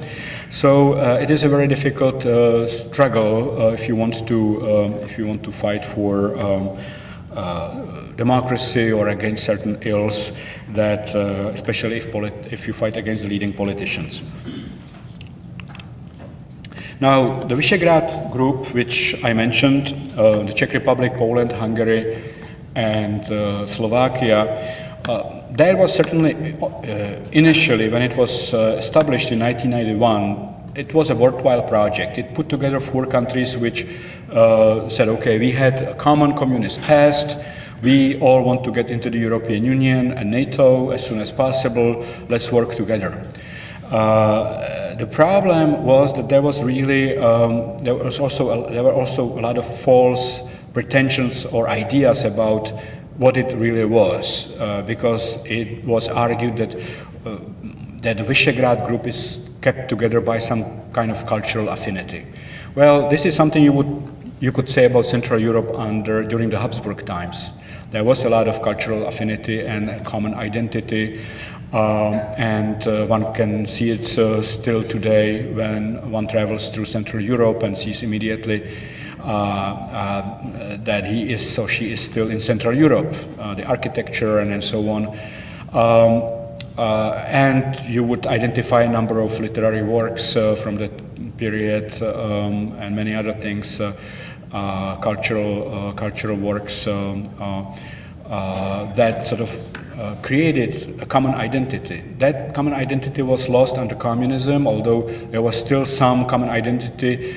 So it is a very difficult struggle if you want to fight for democracy or against certain ills that, especially if you fight against the leading politicians. Now, the Visegrad Group, which I mentioned, the Czech Republic, Poland, Hungary, and Slovakia, that was certainly, initially, when it was established in 1991, it was a worthwhile project. It put together 4 countries which said, okay, we had a common communist past, we all want to get into the European Union and NATO as soon as possible, let's work together. The problem was that there were also a lot of false pretensions or ideas about what it really was, because it was argued that the Visegrad Group is kept together by some kind of cultural affinity. Well, this is something you could say about Central Europe during the Habsburg times. There was a lot of cultural affinity and a common identity. And one can see it still today when one travels through Central Europe and sees immediately that he is or she is still in Central Europe, the architecture and so on. And you would identify a number of literary works from that period and many other things, cultural works that sort of created a common identity. That common identity was lost under communism, although there was still some common identity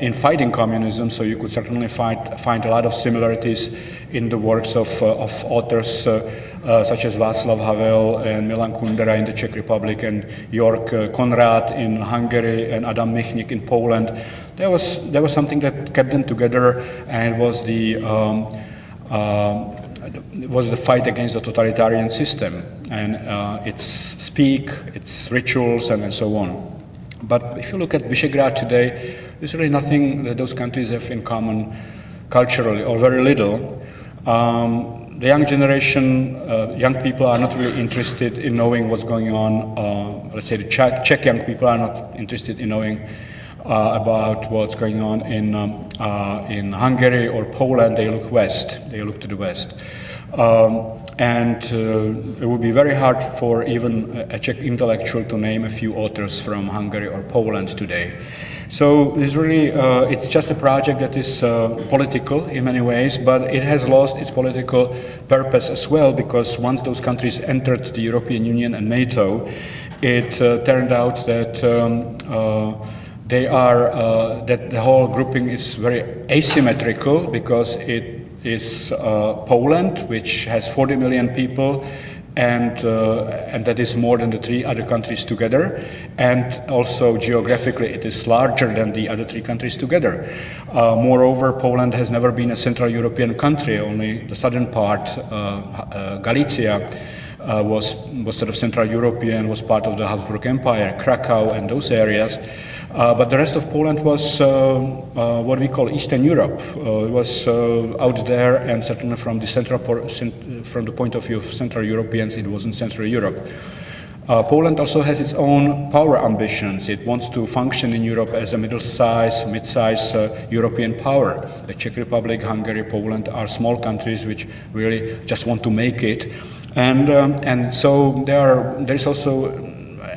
in fighting communism, so you could certainly find a lot of similarities in the works of authors such as Václav Havel and Milan Kundera in the Czech Republic and Jörg Konrad in Hungary and Adam Michnik in Poland. There was something that kept them together, and it was the fight against the totalitarian system and its speak, its rituals, and so on. But if you look at Visegrad today, there's really nothing that those countries have in common culturally, or very little. The young generation, young people are not really interested in knowing what's going on. Let's say the Czech young people are not interested in knowing about what's going on in Hungary or Poland. They look west. They look to the west. And it would be very hard for even a Czech intellectual to name a few authors from Hungary or Poland today. So it's really, it's just a project that is political in many ways, but it has lost its political purpose as well, because once those countries entered the European Union and NATO, it turned out that they are that the whole grouping is very asymmetrical because it is Poland, which has 40 million people, and that is more than the 3 other countries together, and also geographically it is larger than the other 3 countries together. Moreover, Poland has never been a Central European country. Only the southern part, Galicia, was sort of Central European, was part of the Habsburg Empire, Krakow and those areas. But the rest of Poland was what we call Eastern Europe. It was out there, and certainly from the point of view of Central Europeans, it wasn't Central Europe. Poland also has its own power ambitions. It wants to function in Europe as a mid-size European power. The Czech Republic, Hungary, Poland are small countries which really just want to make it, and so there is also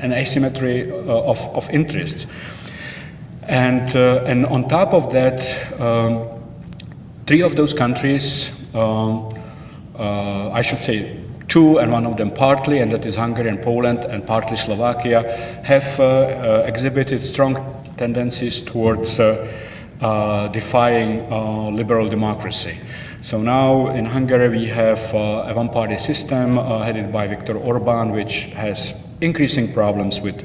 an asymmetry of interests. And on top of that, 3 of those countries, I should say 2, and one of them partly, and that is Hungary and Poland, and partly Slovakia, have exhibited strong tendencies towards defying liberal democracy. So now in Hungary we have a one-party system headed by Viktor Orbán, which has increasing problems with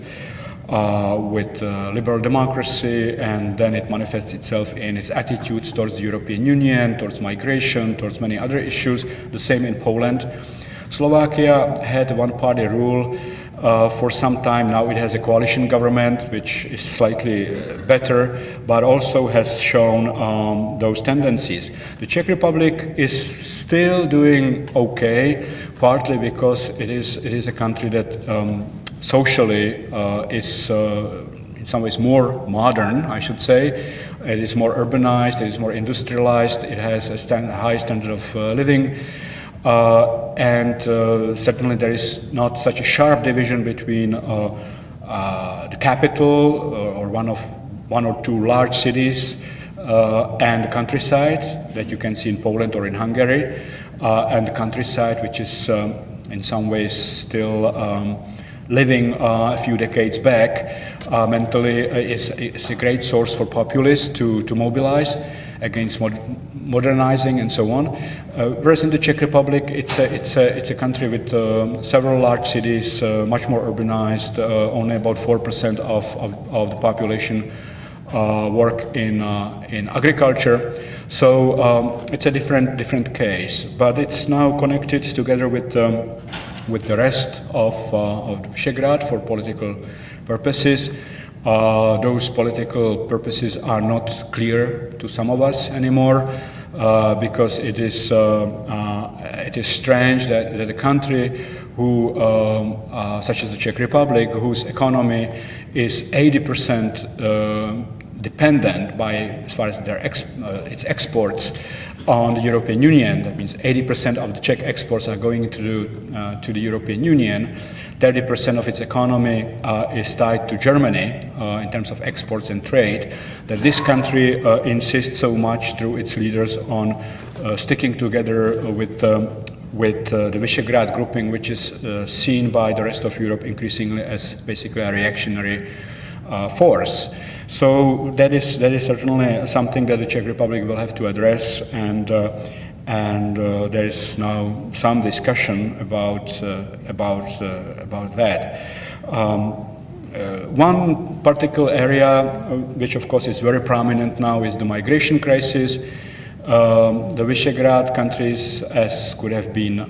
liberal democracy, and then it manifests itself in its attitudes towards the European Union, towards migration, towards many other issues. The same in Poland. Slovakia had one-party rule for some time. Now it has a coalition government, which is slightly better, but also has shown those tendencies. The Czech Republic is still doing okay, partly because it is a country that socially is in some ways more modern, I should say. It is more urbanized, it is more industrialized, it has a high standard of living, and certainly there is not such a sharp division between the capital or one or two large cities and the countryside that you can see in Poland or in Hungary, and the countryside, which is in some ways still living a few decades back, mentally is a great source for populists to mobilize against modernizing and so on. Whereas in the Czech Republic, it's a country with several large cities, much more urbanized. Only about 4% of the population work in agriculture. So it's a different case, but it's now connected together with the rest of Visegrad for political purposes. Those political purposes are not clear to some of us anymore, because it is strange that a country who, such as the Czech Republic, whose economy is 80% dependent as far as its exports on the European Union. That means 80% of the Czech exports are going to the European Union. 30% of its economy is tied to Germany in terms of exports and trade, that this country insists so much through its leaders on sticking together with the Visegrad grouping, which is seen by the rest of Europe increasingly as basically a reactionary force. So that is certainly something that the Czech Republic will have to address, and there is now some discussion about that. One particular area, which of course is very prominent now, is the migration crisis. The Visegrad countries, as could have been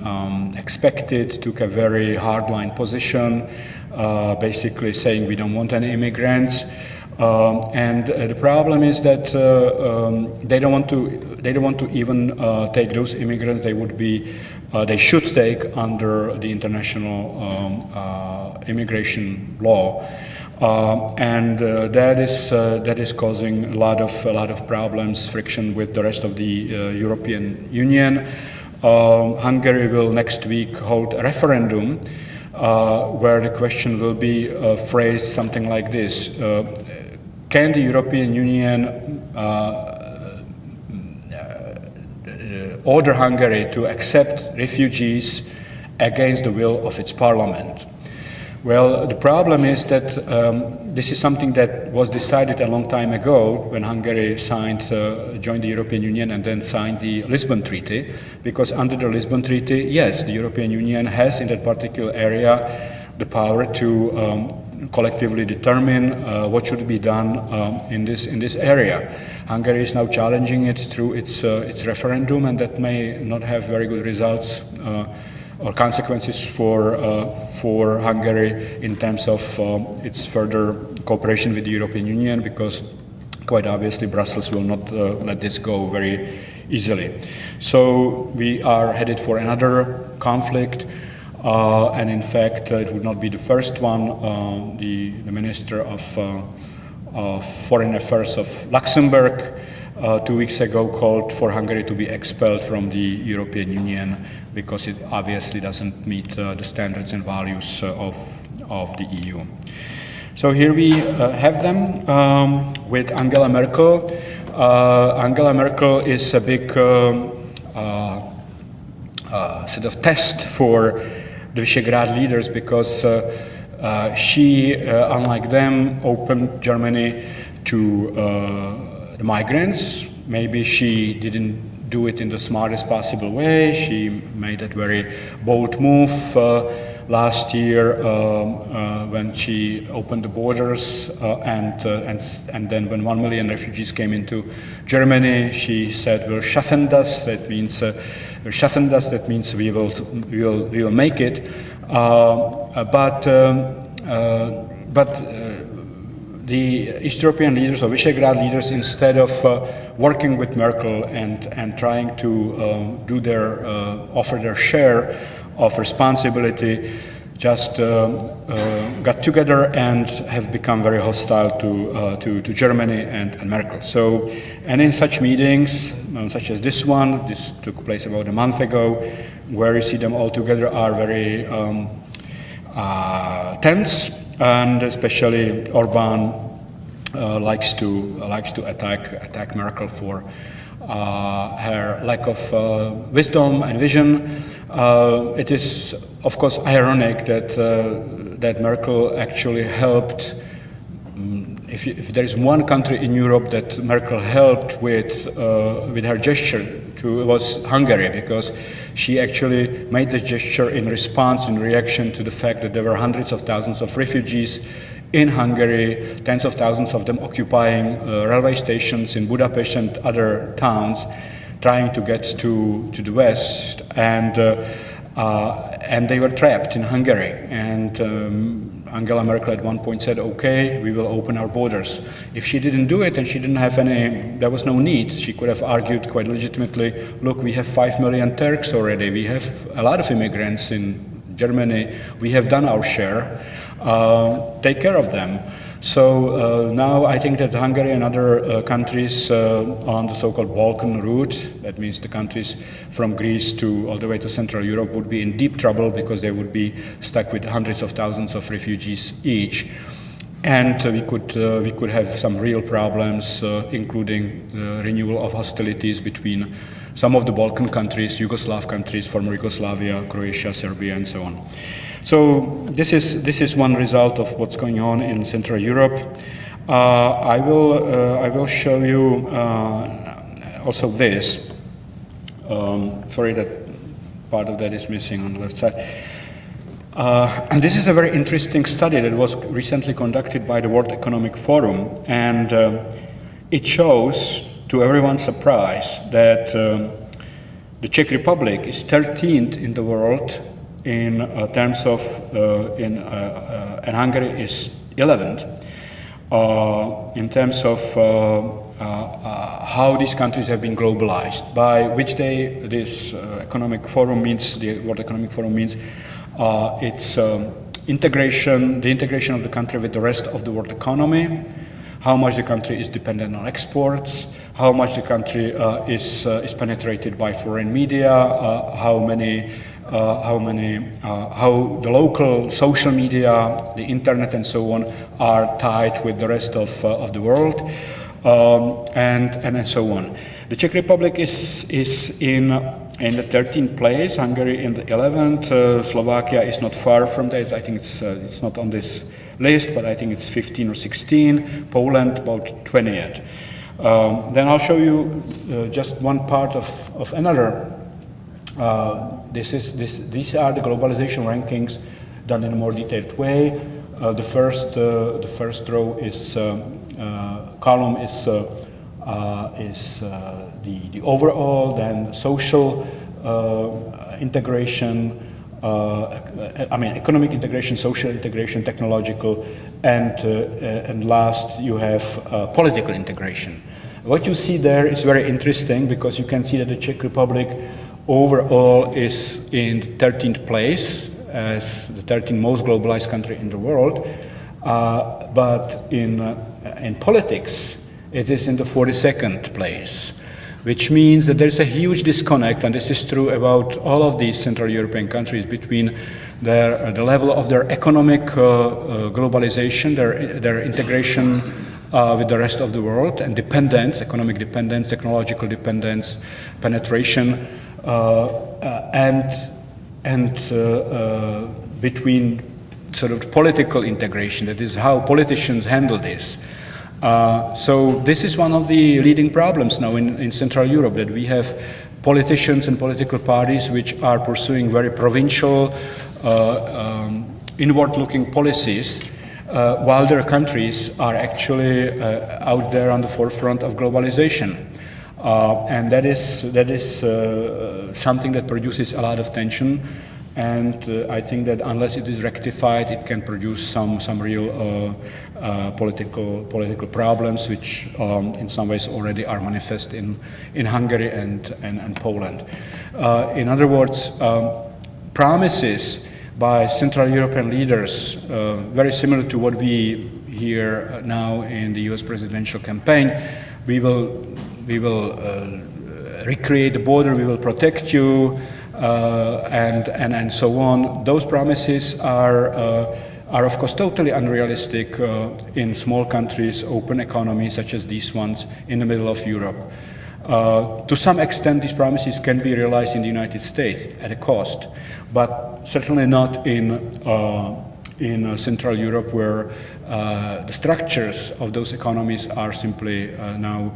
expected, took a very hardline position, basically saying we don't want any immigrants. And the problem is that they don't want to even take those immigrants. They should take under the international immigration law, and that is causing a lot of problems, friction with the rest of the European Union. Hungary will next week hold a referendum where the question will be phrased something like this. Can the European Union order Hungary to accept refugees against the will of its parliament? Well, the problem is that this is something that was decided a long time ago when Hungary joined the European Union and then signed the Lisbon Treaty, because under the Lisbon Treaty, yes, the European Union has in that particular area the power to collectively determine what should be done in this area. Hungary is now challenging it through its referendum, and that may not have very good results or consequences for Hungary in terms of its further cooperation with the European Union, because quite obviously Brussels will not let this go very easily. So we are headed for another conflict, and in fact it would not be the first one. The Minister of Foreign Affairs of Luxembourg 2 weeks ago called for Hungary to be expelled from the European Union because it obviously doesn't meet the standards and values of the EU. So here we have them with Angela Merkel. Angela Merkel is a big sort of test for the Visegrad leaders, because she, unlike them, opened Germany to the migrants. Maybe she didn't do it in the smartest possible way. She made that very bold move last year when she opened the borders, and then when 1 million refugees came into Germany, she said, "We'll schaffen das." That means that means we will make it. But the East European leaders or Visegrad leaders, instead of working with Merkel and trying to offer their share of responsibility, just got together and have become very hostile to Germany and Merkel. So, and in such meetings, such as this one, this took place about a month ago, where you see them all together, are very tense, and especially Orban likes to attack Merkel for her lack of wisdom and vision. It is, of course, ironic that Merkel actually helped. If there is one country in Europe that Merkel helped with her gesture to, it was Hungary, because she actually made the gesture in response, in reaction to the fact that there were hundreds of thousands of refugees in Hungary, tens of thousands of them occupying railway stations in Budapest and other towns, trying to get to the west, and they were trapped in Hungary. And Angela Merkel at one point said, "Okay, we will open our borders." If she didn't do it, and she didn't have there was no need, she could have argued quite legitimately, "Look, we have 5 million Turks already. We have a lot of immigrants in Germany. We have done our share. Take care of them." So now I think that Hungary and other countries on the so-called Balkan route, that means the countries from Greece to all the way to Central Europe, would be in deep trouble, because they would be stuck with hundreds of thousands of refugees each. And we could have some real problems, including renewal of hostilities between some of the Balkan countries, Yugoslav countries, former Yugoslavia, Croatia, Serbia, and so on. So this is one result of what's going on in Central Europe. I will show you also this. Sorry that part of that is missing on the left side. And this is a very interesting study that was recently conducted by the World Economic Forum, and it shows, to everyone's surprise, that the Czech Republic is 13th in the world in terms of, and Hungary is 11th in terms of how these countries have been globalized. By which this economic forum means, the World Economic Forum means, it's integration, the integration of the country with the rest of the world economy, how much the country is dependent on exports, how much the country is penetrated by foreign media, how the local social media, the internet, and so on are tied with the rest of the world, and so on. The Czech Republic is in in the 13th place, Hungary in the 11th, Slovakia is not far from that. I think it's not on this list, but I think it's 15 or 16, Poland about 20th. Then I'll show you just one part of another. These are the globalization rankings done in a more detailed way. The first row is column is the overall, then social integration, economic integration, social integration, technological, and last you have political integration. What you see there is very interesting because you can see that the Czech Republic overall is in the 13th place as the 13th most globalized country in the world, but in politics it is in the 42nd place, which means that there's a huge disconnect, and this is true about all of these Central European countries, between the level of their economic globalization, their integration with the rest of the world, and dependence, economic dependence, technological dependence, penetration, and between sort of political integration, that is how politicians handle this. So this is one of the leading problems now in Central Europe, that we have politicians and political parties which are pursuing very provincial, inward-looking policies, while their countries are actually out there on the forefront of globalization. And that is something that produces a lot of tension, and I think that unless it is rectified, it can produce some real political problems, which in some ways already are manifest in Hungary and Poland. In other words, promises by Central European leaders, very similar to what we hear now in the US presidential campaign. We will recreate the border, we will protect you, and so on. Those promises are of course totally unrealistic in small countries, open economies such as these ones in the middle of Europe. To some extent, these promises can be realized in the United States at a cost, but certainly not in Central Europe, where the structures of those economies are simply now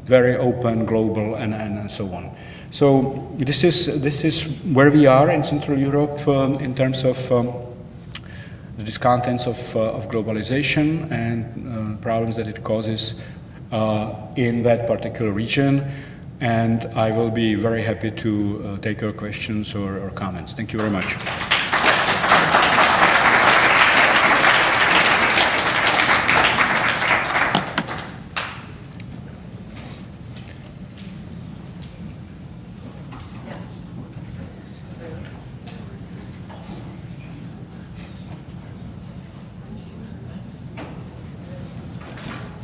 very open, global, and so on. So this is where we are in Central Europe in terms of the discontents of globalization and problems that it causes in that particular region. And I will be very happy to take your questions or comments. Thank you very much.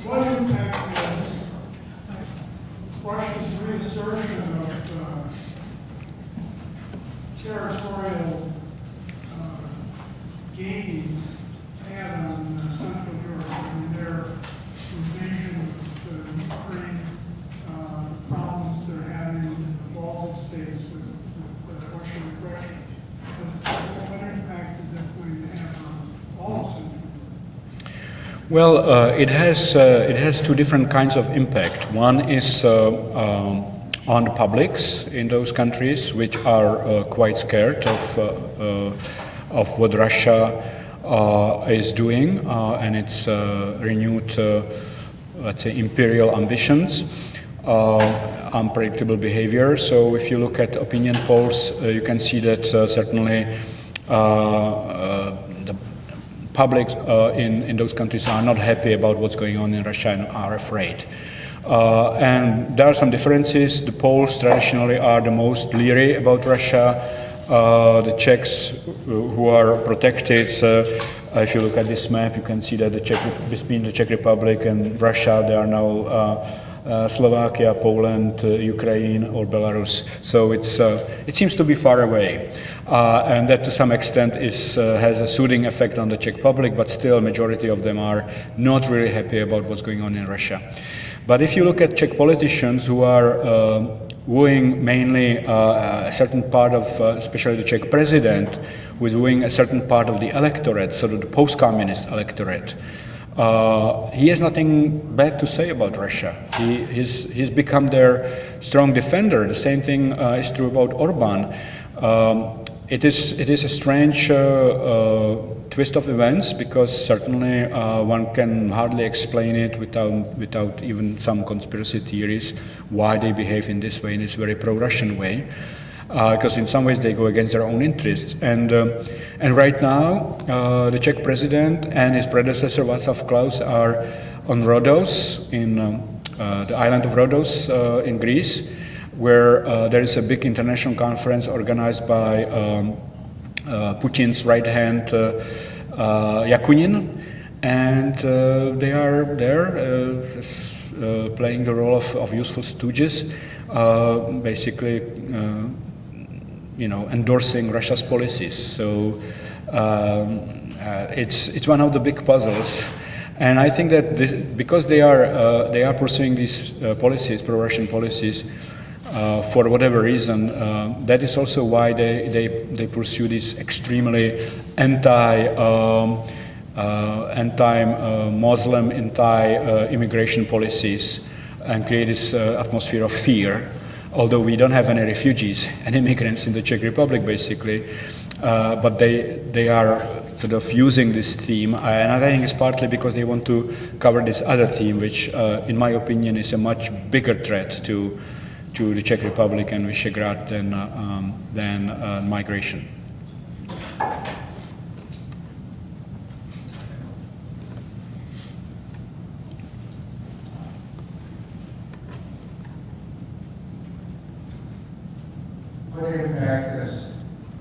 What impact is Russia's reassertion of territorial gains had on Central Europe? I mean, their invasion of Ukraine, problems they're having in the Baltic states with Russian aggression. What impact is that going to have on all of Central Europe? Well, it has two different kinds of impact. One is on the publics in those countries, which are quite scared of what Russia is doing and its renewed, let's say, imperial ambitions, unpredictable behavior. So if you look at opinion polls, you can see that certainly the publics in those countries are not happy about what's going on in Russia and are afraid. And there are some differences. The Poles traditionally are the most leery about Russia. The Czechs, who are protected, if you look at this map, you can see that between the Czech Republic and Russia, there are now Slovakia, Poland, Ukraine, or Belarus. So it seems to be far away. And that to some extent has a soothing effect on the Czech Republic, but still a majority of them are not really happy about what's going on in Russia. But if you look at Czech politicians who are wooing mainly a certain part of, especially the Czech president, who is wooing a certain part of the electorate, sort of the post-communist electorate. He has nothing bad to say about Russia. He's become their strong defender. The same thing is true about Orban. It is a strange twist of events, because certainly one can hardly explain it without even some conspiracy theories why they behave in this way, in this very pro-Russian way. Because in some ways they go against their own interests. And right now, the Czech president and his predecessor Václav Klaus are on Rhodos, in the island of Rhodos in Greece, where there is a big international conference organized by Putin's right hand, Yakunin, and they are there playing the role of useful stooges, basically endorsing Russia's policies. So it's one of the big puzzles, and I think that because they are pursuing these policies, pro-Russian policies, for whatever reason, that is also why they pursue these extremely anti-Muslim, anti-immigration policies, and create this atmosphere of fear. Although we don't have any refugees and immigrants in the Czech Republic, basically, but they are sort of using this theme, and I think it's partly because they want to cover this other theme, which, in my opinion, is a much bigger threat to the Czech Republic and Visegrad than migration. What impact does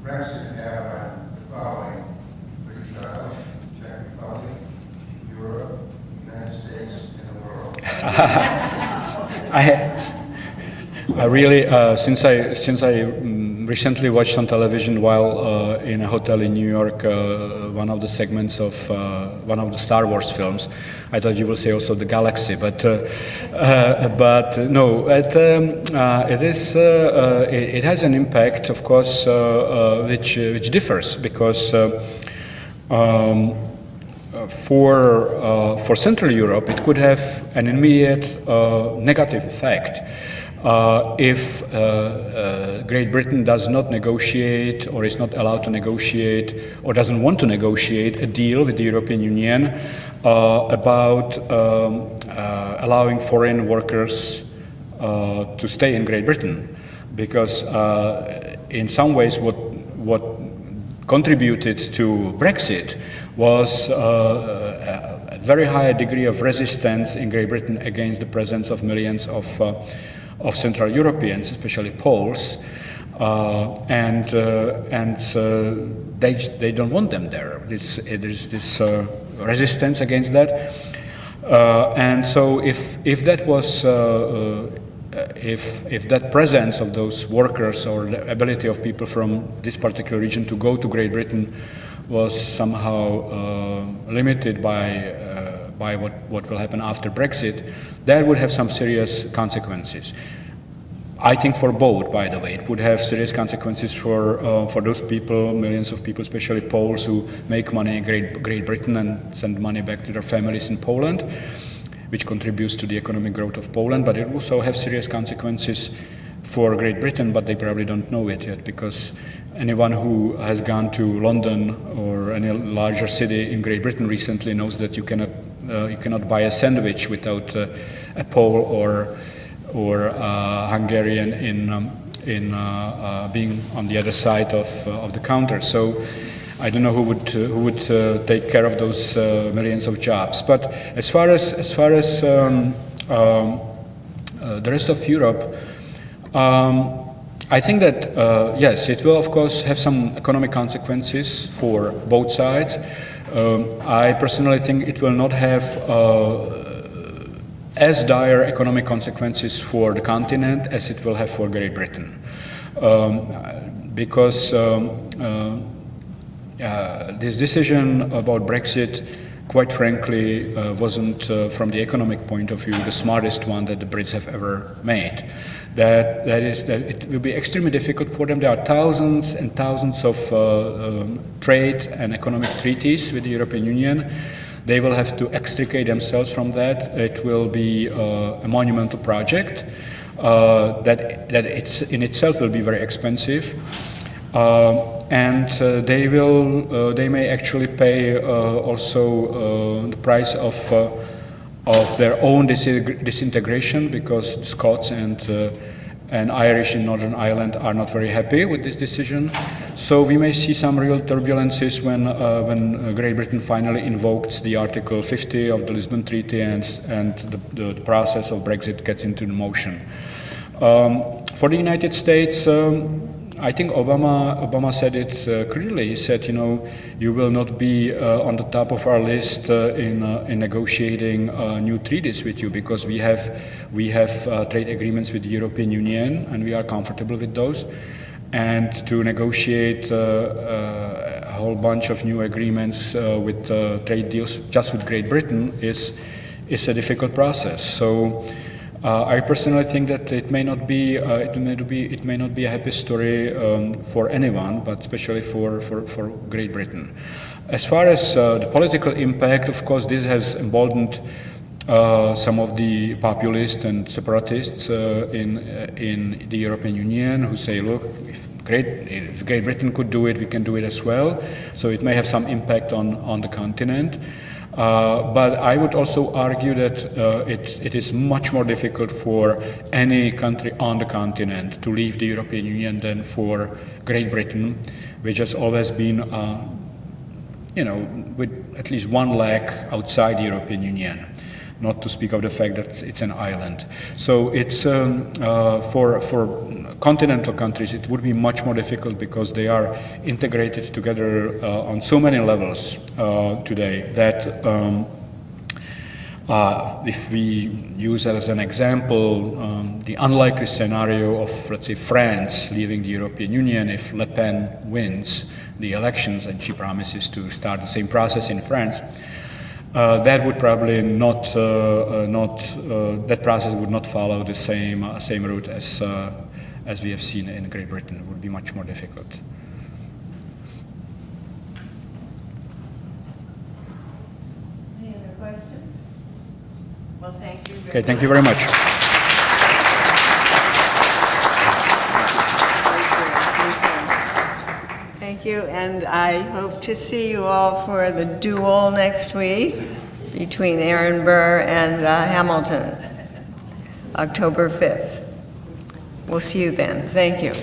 Brexit have on the following: British Isles, Czech Republic, Europe, United States, and the world? I really, since I recently watched on television while in a hotel in New York, one of the segments of one of the Star Wars films, I thought you will say also the galaxy, but no, it has an impact, of course, which differs, because for Central Europe it could have an immediate negative effect. If Great Britain does not negotiate, or is not allowed to negotiate, or doesn't want to negotiate a deal with the European Union about allowing foreign workers to stay in Great Britain, because in some ways what contributed to Brexit was a very high degree of resistance in Great Britain against the presence of millions of Central Europeans, especially Poles, and they don't want them there. There's this resistance against that, and so if that was if that presence of those workers, or the ability of people from this particular region to go to Great Britain, was somehow limited by what will happen after Brexit, that would have some serious consequences. I think for both, by the way. It would have serious consequences for those people, millions of people, especially Poles, who make money in Great Britain and send money back to their families in Poland, which contributes to the economic growth of Poland. But it will also have serious consequences for Great Britain, but they probably don't know it yet, because anyone who has gone to London or any larger city in Great Britain recently knows that you cannot buy a sandwich without a Pole or Hungarian in being on the other side of the counter. So I don't know who would take care of those millions of jobs. But as far as the rest of Europe, I think that yes, it will of course have some economic consequences for both sides. I personally think it will not have as dire economic consequences for the continent as it will have for Great Britain, because this decision about Brexit quite frankly, wasn't, from the economic point of view, the smartest one that the Brits have ever made. That it will be extremely difficult for them. There are thousands and thousands of trade and economic treaties with the European Union. They will have to extricate themselves from that. It will be a monumental project that it's in itself will be very expensive. And they may actually pay also the price of their own disintegration, because the Scots and Irish in Northern Ireland are not very happy with this decision. So we may see some real turbulences when Great Britain finally invokes the Article 50 of the Lisbon Treaty and the process of Brexit gets into motion. For the United States, I think Obama said it clearly. He said, you will not be on the top of our list in negotiating new treaties with you, because we have trade agreements with the European Union and we are comfortable with those. And to negotiate a whole bunch of new agreements with trade deals just with Great Britain is a difficult process. So. I personally think that it may not be a happy story for anyone, but especially for Great Britain. As far as the political impact, of course, this has emboldened some of the populists and separatists in the European Union, who say, look, if Great Britain could do it, we can do it as well. So it may have some impact on the continent. But I would also argue that it is much more difficult for any country on the continent to leave the European Union than for Great Britain, which has always been, with at least one leg outside the European Union, not to speak of the fact that it's an island. So it's for continental countries, it would be much more difficult because they are integrated together on so many levels today that if we use as an example the unlikely scenario of, let's say, France leaving the European Union if Le Pen wins the elections and she promises to start the same process in France, that would probably that process would not follow the same route as we have seen in Great Britain. It would be much more difficult. Any other questions? Well, thank you. Okay, thank you very much. Thank you, and I hope to see you all for the duel next week between Aaron Burr and Hamilton, October 5th. We'll see you then. Thank you.